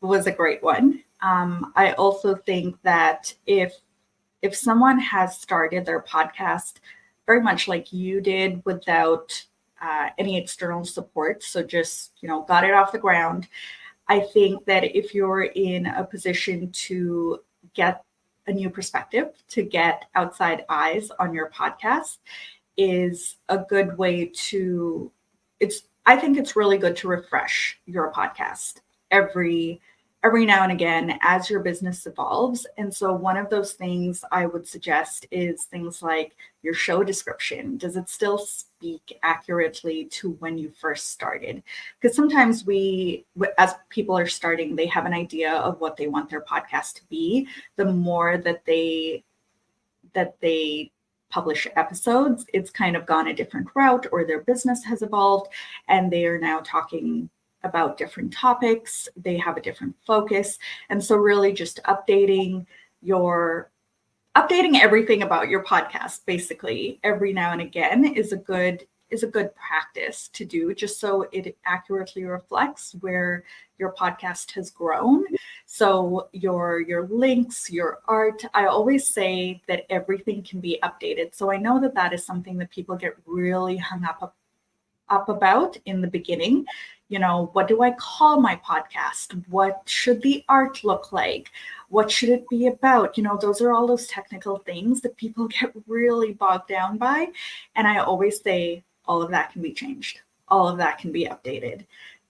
was a great one. I also think that if someone has started their podcast very much like you did, without any external support, so just got it off the ground, I think that if you're in a position to get a new perspective, to get outside eyes on your podcast, is a good way to, I think it's really good to refresh your podcast every now and again as your business evolves. And so one of those things I would suggest is things like your show description. Does it still speak accurately to when you first started? Because sometimes as people are starting, they have an idea of what they want their podcast to be. The more that they publish episodes, it's kind of gone a different route, or their business has evolved and they are now talking about different topics. They have a different focus. And so really just updating everything about your podcast basically every now and again is a good practice to do, just so it accurately reflects where your podcast has grown. So your links, your art, I always say that everything can be updated. So I know that is something that people get really hung up about in the beginning. What do I call my podcast? What should the art look like? What should it be about? Those are all those technical things that people get really bogged down by. And I always say all of that can be changed. All of that can be updated.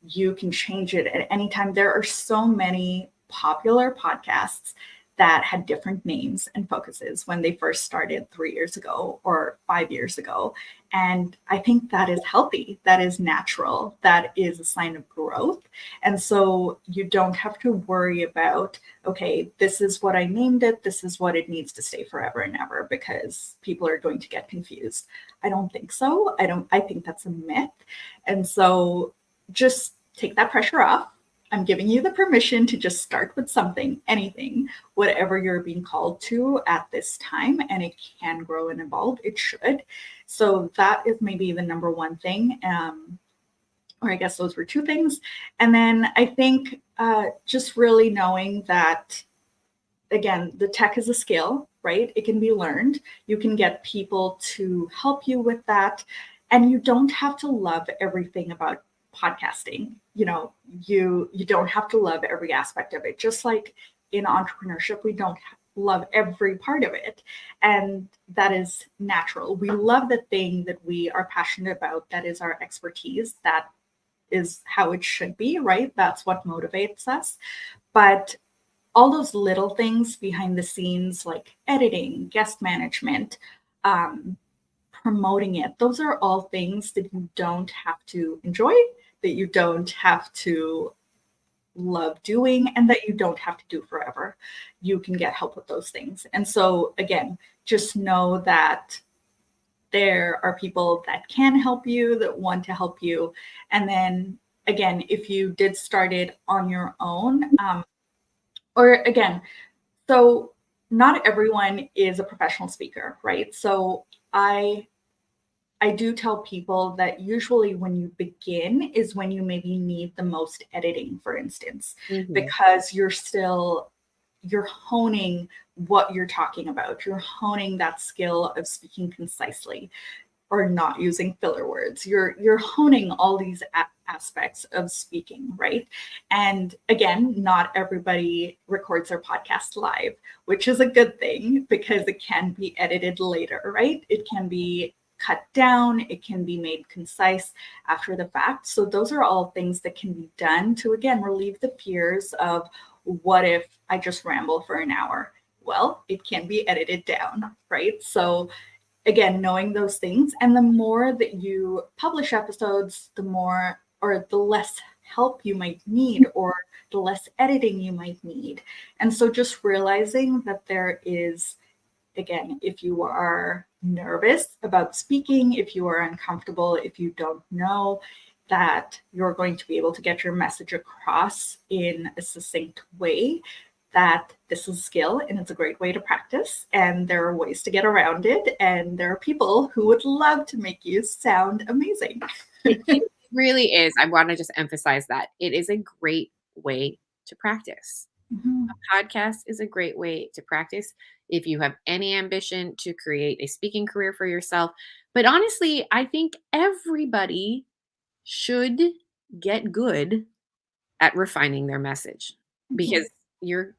You can change it at any time. There are so many popular podcasts that had different names and focuses when they first started 3 years ago or 5 years ago. And I think that is healthy. That is natural. That is a sign of growth. And so you don't have to worry about, okay, this is what I named it. This is what it needs to stay forever and ever, because people are going to get confused. I don't think so. I think that's a myth. And so just take that pressure off. I'm giving you the permission to just start with something, anything, whatever you're being called to at this time, and it can grow and evolve. It should. So that is maybe the number one thing. Or I guess those were two things. And then I think just really knowing that, again, the tech is a skill, right? It can be learned. You can get people to help you with that. And you don't have to love everything about podcasting. You don't have to love every aspect of it. Just like in entrepreneurship, we don't love every part of it. And that is natural. We love the thing that we are passionate about. That is our expertise. That is how it should be, right? That's what motivates us. But all those little things behind the scenes, like editing, guest management, promoting it, those are all things that you don't have to enjoy, that you don't have to love doing, and that you don't have to do forever. You can get help with those things. And so again, just know that there are people that can help you, that want to help you. And then again, if you did start it on your own, or again, so not everyone is a professional speaker, right? So I do tell people that usually when you begin is when you maybe need the most editing, for instance, because you're honing what you're talking about. You're honing that skill of speaking concisely or not using filler words. You're honing all these aspects of speaking, right? And again, not everybody records their podcast live, which is a good thing because it can be edited later, right? It can be cut down, it can be made concise after the fact. So those are all things that can be done to, again, relieve the fears of, what if I just ramble for an hour? Well, it can be edited down, right? So again, knowing those things, and the more that you publish episodes, the more, or the less help you might need, or the less editing you might need. And so just realizing that there is, again, if you are nervous about speaking, if you are uncomfortable, if you don't know, that you're going to be able to get your message across in a succinct way, that this is a skill and it's a great way to practice, and there are ways to get around it, and there are people who would love to make you sound amazing. really is. I want to just emphasize that it is a great way to practice. Mhm. Podcast is a great way to practice if you have any ambition to create a speaking career for yourself. But honestly, I think everybody should get good at refining their message Mhm. because you're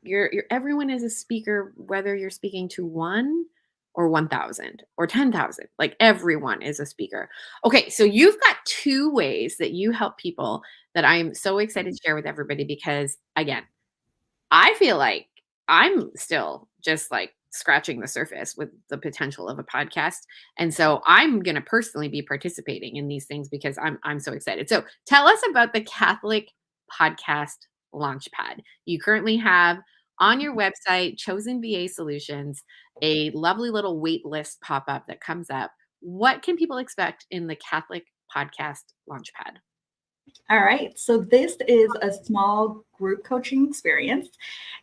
everyone is a speaker, whether you're speaking to 1 or 1,000 or 10,000. Like everyone is a speaker. Okay, so you've got 2 ways that you help people that I am so excited to share with everybody because again, I feel like I'm still just like scratching the surface with the potential of a podcast. And so I'm going to personally be participating in these things because I'm so excited. So tell us about the Catholic Podcast Launchpad. You currently have on your website Chosen VA Solutions a lovely little wait list pop up that comes up. What can people expect in the Catholic Podcast Launchpad? All right. So this is a small group coaching experience.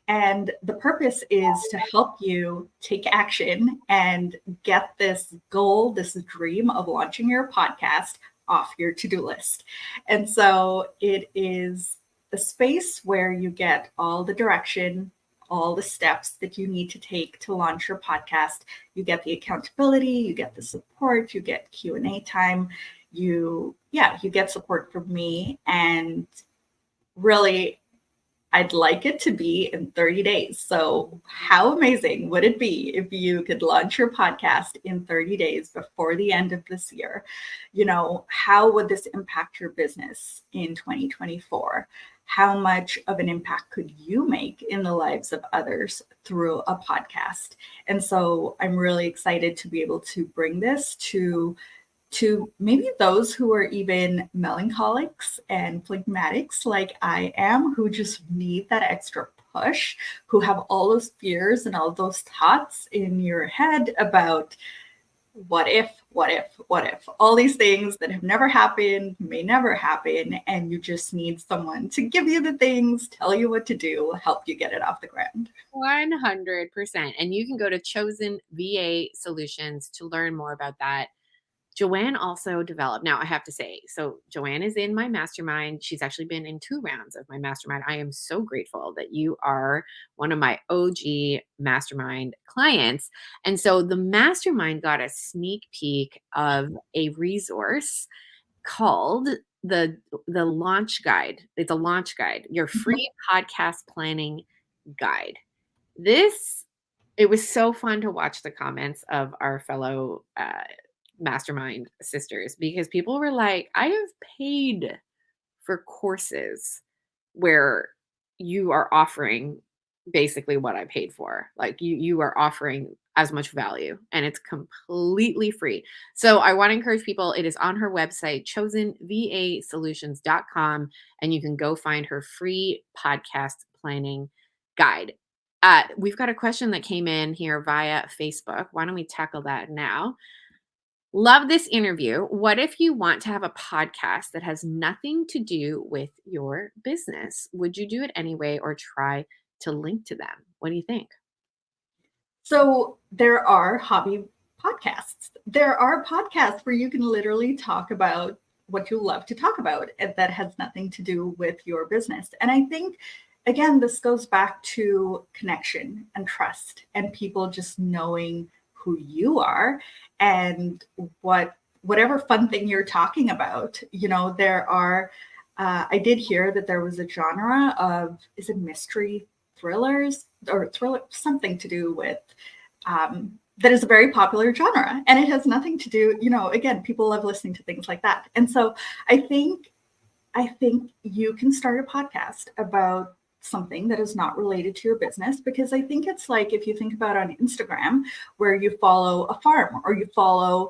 And the purpose is to help you take action and get this goal, this dream of launching your podcast off your to-do list. And so it is a space where you get all the direction, all the steps that you need to take to launch your podcast. You get the accountability, you get the support, you get Q&A time, you get support from me, and really I'd like it to be in 30 days. So, how amazing would it be if you could launch your podcast in 30 days before the end of this year? How would this impact your business in 2024? How much of an impact could you make in the lives of others through a podcast? And so, I'm really excited to be able to bring this to maybe those who are even melancholics and phlegmatics like I am, who just need that extra push, who have all those fears and all those thoughts in your head about what if, all these things that have never happened, may never happen, and you just need someone to give you the things, tell you what to do, help you get it off the ground. 100%. And you can go to Chosen VA Solutions to learn more about that. Joann also developed, now I have to say, so Joann is in my mastermind. She's actually been in 2 rounds of my mastermind. I am so grateful that you are one of my OG mastermind clients. And so the mastermind got a sneak peek of a resource called the launch guide. It's a launch guide, your free podcast planning guide. This it was so fun to watch the comments of our fellow mastermind sisters because people were like, I have paid for courses where you are offering basically what I paid for. Like you are offering as much value and it's completely free. So I want to encourage people, it is on her website, chosenvasolutions.com, and you can go find her free podcast planning guide. We've got a question that came in here via Facebook. Why don't we tackle that now? Love this interview. What if you want to have a podcast that has nothing to do with your business? Would you do it anyway or try to link to them? What do you think? So there are hobby podcasts. There are podcasts where you can literally talk about what you love to talk about and that has nothing to do with your business. And I think, again, this goes back to connection and trust and people just knowing who you are and whatever fun thing you're talking about. There are, I did hear that there was a genre of, is it mystery thrillers or thriller, something to do with that is a very popular genre, and it has nothing to do, again, people love listening to things like that. And so I think you can start a podcast about something that is not related to your business, because I think it's like, if you think about on Instagram, where you follow a farm or you follow,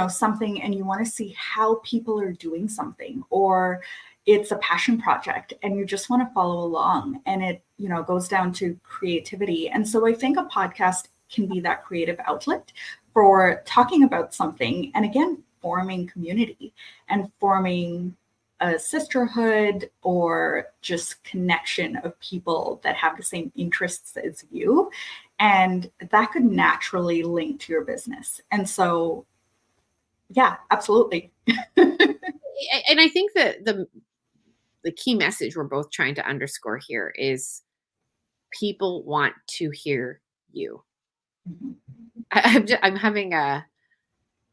something, and you want to see how people are doing something, or it's a passion project and you just want to follow along, and it, goes down to creativity. And so I think a podcast can be that creative outlet for talking about something, and again, forming community and forming a sisterhood or just connection of people that have the same interests as you. And that could naturally link to your business. And so, yeah, absolutely. And I think that the key message we're both trying to underscore here is people want to hear you. Mhm. I'm having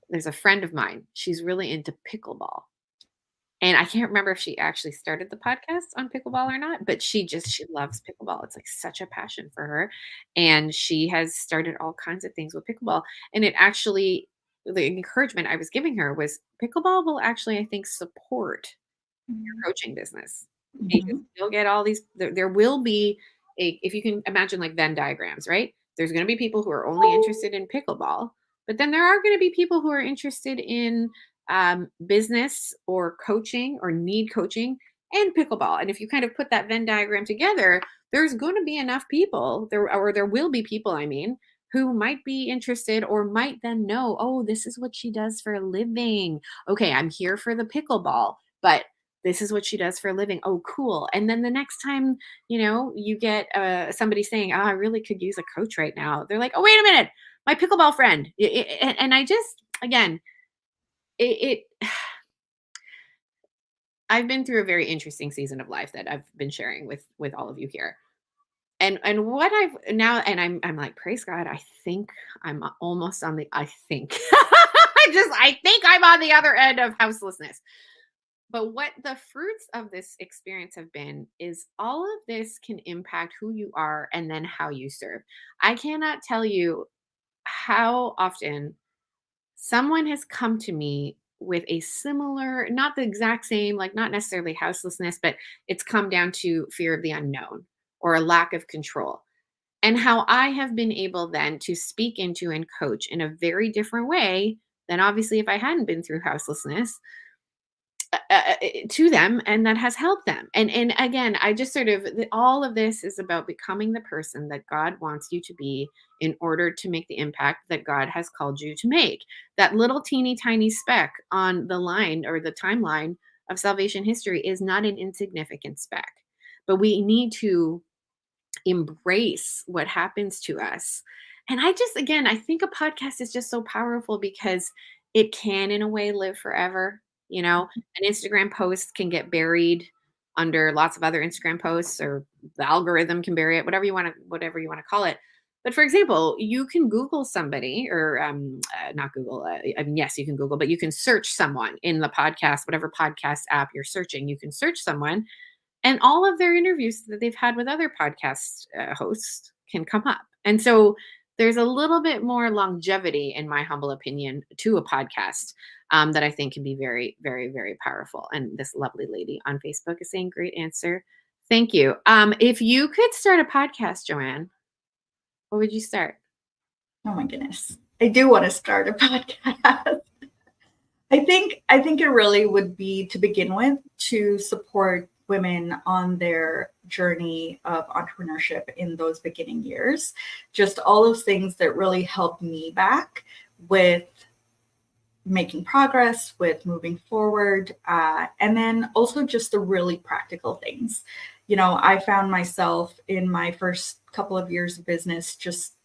there's a friend of mine. She's really into pickleball. And I can't remember if she actually started the podcast on pickleball or not, but she loves pickleball. It's like such a passion for her. And she has started all kinds of things with pickleball. And it actually, the encouragement I was giving her was pickleball will actually, I think, support Mhm. coaching business because Mhm. you'll get all these there will be if you can imagine like Venn diagrams, right? There's going to be people who are only interested in pickleball, but then there are going to be people who are interested in business or coaching or need coaching and pickleball. And if you kind of put that Venn diagram together, there's going to be enough people there, or there will be people, I mean, who might be interested or might then know, oh, this is what she does for a living. Okay, I'm here for the pickleball, but this is what she does for a living. Oh, cool. And then the next time, you get somebody saying, oh, I really could use a coach right now. They're like, oh, wait a minute, my pickleball friend. And I just, again, it I've been through a very interesting season of life that I've been sharing with all of you here. And what I've now, and I'm like, praise God, I think I'm almost on the, I think, I think I'm on the other end of houselessness. But what the fruits of this experience have been is all of this can impact who you are and then how you serve. I cannot tell you how often someone has come to me with a similar, not the exact same, like not necessarily houselessness, but it's come down to fear of the unknown or a lack of control. And how I have been able then to speak into and coach in a very different way than obviously if I hadn't been through houselessness to them, and that has helped them. And again, I just sort of all of this is about becoming the person that God wants you to be in order to make the impact that God has called you to make. That little teeny tiny speck on the line or the timeline of salvation history is not an insignificant speck, but we need to embrace what happens to us. And I just, again, I think a podcast is just so powerful because it can, in a way, live forever. An Instagram post can get buried under lots of other Instagram posts, or the algorithm can bury it, whatever you want to call it. But for example, you can Google somebody, or not Google. I mean, yes, you can Google, but you can search someone in the podcast, whatever podcast app you're searching. You can search someone, and all of their interviews that they've had with other podcast hosts can come up. And so there's a little bit more longevity, in my humble opinion, to a podcast that I think can be very, very, very powerful. And this lovely lady on Facebook is saying, great answer. Thank you. If you could start a podcast, Joann, what would you start? Oh my goodness. I do want to start a podcast. I think it really would be, to begin with, to support women on their journey of entrepreneurship in those beginning years. Just all those things that really helped me back with making progress, with moving forward, and then also just the really practical things. I found myself in my first couple of years of business just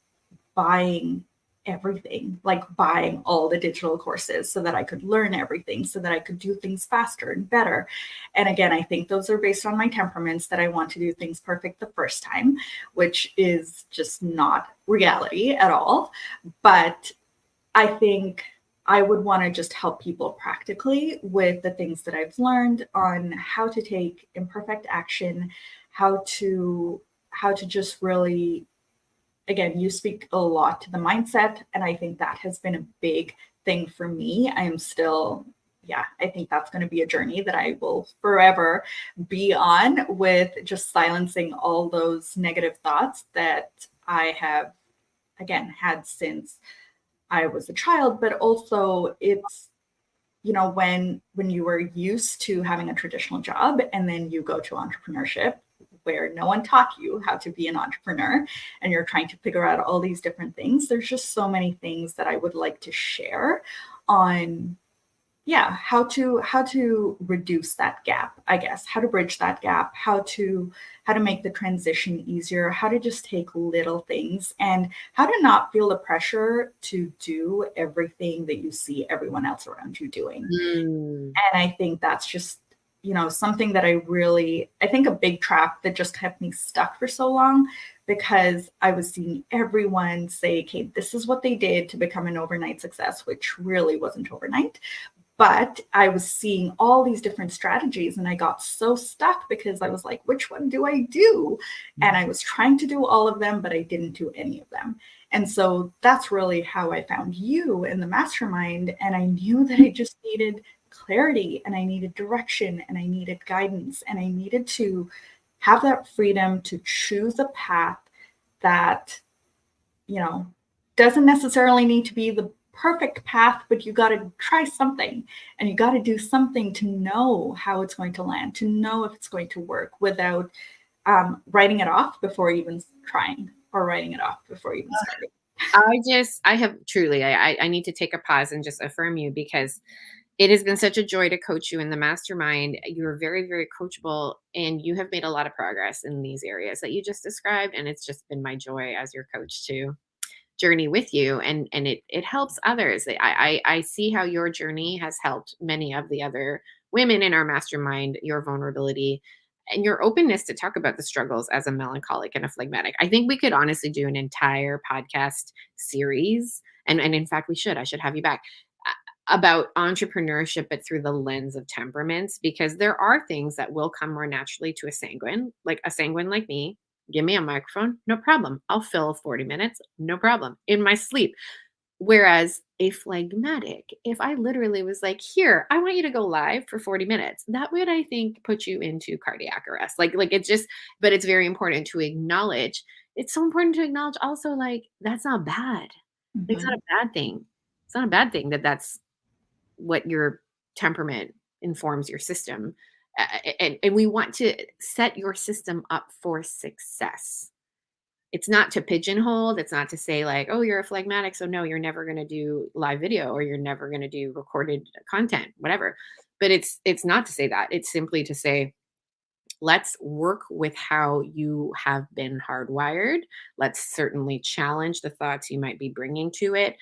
buying everything, like buying all the digital courses so that I could learn everything, so that I could do things faster and better. And again, I think those are based on my temperaments, that I want to do things perfect the first time, which is just not reality at all. But I think I would want to just help people practically with the things that I've learned on how to take imperfect action, how to just really, again, you speak a lot to the mindset. And I think that has been a big thing for me. I'm still, yeah, I think that's going to be a journey that I will forever be on, with just silencing all those negative thoughts that I have, again, had since I was a child. But also it's, when you were used to having a traditional job and then you go to entrepreneurship, where no one taught you how to be an entrepreneur, and you're trying to figure out all these different things. There's just so many things that I would like to share on, yeah, how to reduce that gap, I guess, how to bridge that gap, how to make the transition easier, how to just take little things, and how to not feel the pressure to do everything that you see everyone else around you doing. Mm. And I think that's just, something that I think a big trap that just kept me stuck for so long, because I was seeing everyone say, okay, this is what they did to become an overnight success, which really wasn't overnight. But I was seeing all these different strategies and I got so stuck because I was like, which one do I do? And I was trying to do all of them, but I didn't do any of them. And so that's really how I found you in the mastermind. And I knew that I just needed clarity and I needed direction and I needed guidance and I needed to have that freedom to choose a path that, you know, doesn't necessarily need to be the perfect path, but you got to try something and you got to do something to know how it's going to land, to know if it's going to work without writing it off before even trying or writing it off before even starting. I have truly, I need to take a pause and just affirm you, because it has been such a joy to coach you in the mastermind. You're very, very coachable, and you have made a lot of progress in these areas that you just described. And it's just been my joy as your coach to journey with you, and it helps others. I see how your journey has helped many of the other women in our mastermind, your vulnerability and your openness to talk about the struggles as a melancholic and a phlegmatic. I think we could honestly do an entire podcast series, and in fact we should. I should have you back, about entrepreneurship, but through the lens of temperaments, because there are things that will come more naturally to a sanguine like me. Give me a microphone, no problem. I'll fill 40 minutes, no problem, in my sleep. Whereas a phlegmatic, if I literally was like, here, I want you to go live for 40 minutes, that would, I think, put you into cardiac arrest. Like it's just, but it's very important to acknowledge. It's so important to acknowledge also, like, that's not bad. It's not Mhm. a bad thing. It's not a bad thing that that's what your temperament informs your system. And we want to set your system up for success. It's not to pigeonhole. It's not to say like, oh, you're a phlegmatic, so no, you're never going to do live video or you're never going to do recorded content, whatever. But it's not to say that. It's simply to say, let's work with how you have been hardwired. Let's certainly challenge the thoughts you might be bringing to it.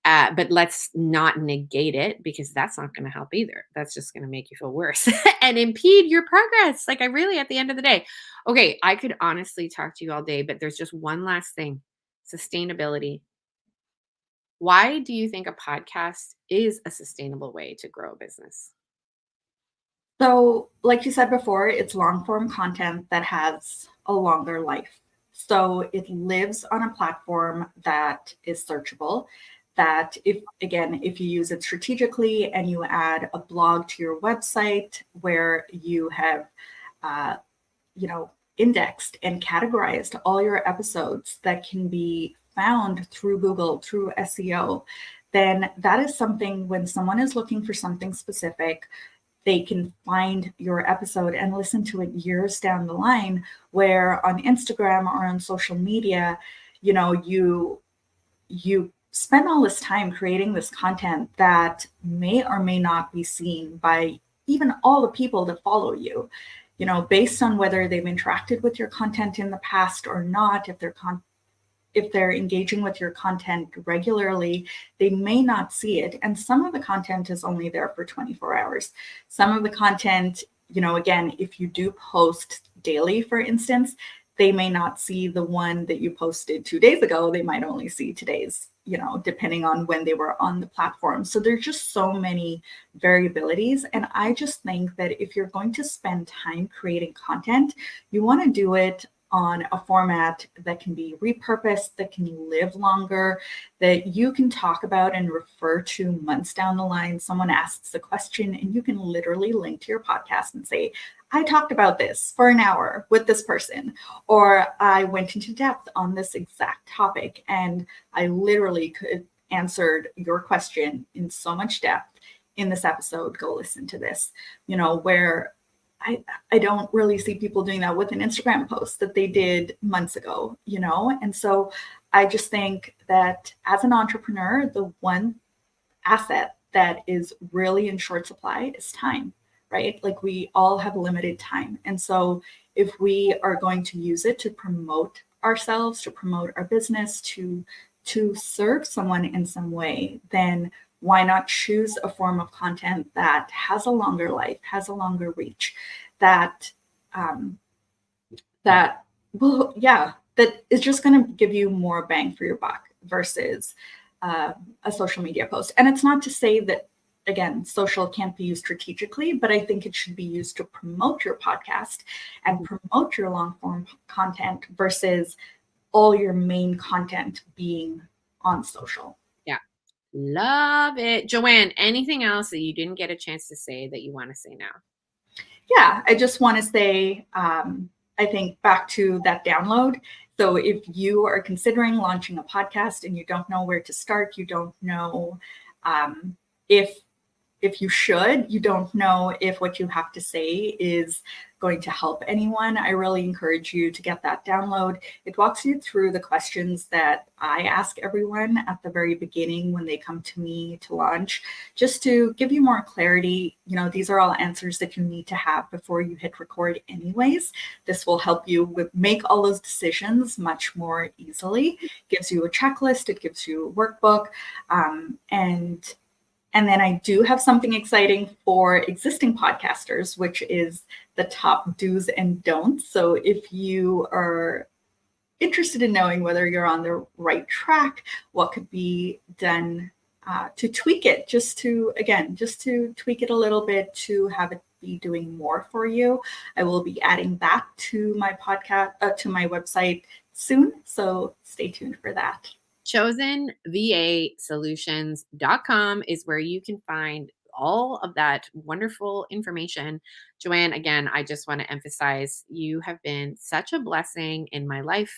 But let's not negate it, because that's not going to help either. That's just going to make you feel worse and impede your progress. Like, I really, at the end of the day, okay, I could honestly talk to you all day, but there's just one last thing: sustainability. Why do you think a podcast is a sustainable way to grow a business? So, like you said before, it's long form content that has a longer life. So it lives on a platform that is searchable. That if you use it strategically and you add a blog to your website where you have, uh, indexed and categorized all your episodes that can be found through Google, through SEO, then that is something when someone is looking for something specific, they can find your episode and listen to it years down the line, where on Instagram or on social media, you spend all this time creating this content that may or may not be seen by even all the people that follow you, based on whether they've interacted with your content in the past or not. If they're engaging with your content regularly, they may not see it. And some of the content is only there for 24 hours. Some of the content, again, if you do post daily, for instance, they may not see the one that you posted 2 days ago. They might only see today's, depending on when they were on the platform. So there's just so many variabilities. And I just think that if you're going to spend time creating content, you want to do it on a format that can be repurposed, that can live longer, that you can talk about and refer to months down the line. Someone asks a question and you can literally link to your podcast and say, I talked about this for an hour with this person, or I went into depth on this exact topic and I literally could answered your question in so much depth in this episode. Go listen to this, where I don't really see people doing that with an Instagram post that they did months ago, And so I just think that as an entrepreneur, the one asset that is really in short supply is time, right? Like we all have limited time. And so if we are going to use it to promote ourselves, to promote our business, to serve someone in some way, then why not choose a form of content that has a longer life, has a longer reach, that um, that well, yeah, that is just going to give you more bang for your buck versus uh, a social media post. And it's not to say that, again, social can't be used strategically, but I think it should be used to promote your podcast and promote your long form content versus all your main content being on social. Yeah. Love it. Joann, anything else that you didn't get a chance to say that you want to say now? Yeah, I just want to say, I think back to that download. So if you are considering launching a podcast and you don't know where to start, you don't know if you should, you don't know if what you have to say is going to help anyone, I really encourage you to get that download. It walks you through the questions that I ask everyone at the very beginning when they come to me to launch, just to give you more clarity. You know, these are all answers that you need to have before you hit record anyways. This will help you with make all those decisions much more easily. It gives you a checklist, it gives you a workbook, and then I do have something exciting for existing podcasters, which is the top do's and don'ts. So if you are interested in knowing whether you're on the right track, what could be done to tweak it, just to tweak it a little bit to have it be doing more for you. I will be adding that to my podcast, to my website soon. So stay tuned for that. chosenvasolutions.com is where you can find all of that wonderful information. Joann, again, I just want to emphasize you have been such a blessing in my life,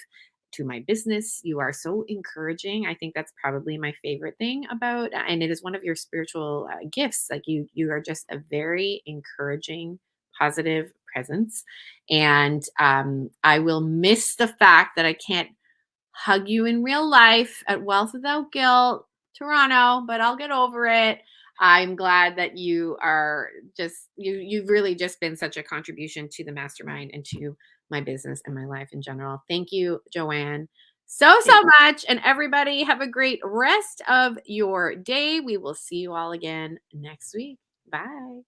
to my business. You are so encouraging. I think that's probably my favorite thing about, and it is one of your spiritual gifts. Like you are just a very encouraging, positive presence. And I will miss the fact that I can't hug you in real life at Wealth Without Guilt, Toronto, but I'll get over it. I'm glad that you are just you've really just been such a contribution to the mastermind and to my business and my life in general. Thank you, Joann, so much. And everybody have a great rest of your day. We will see you all again next week. Bye.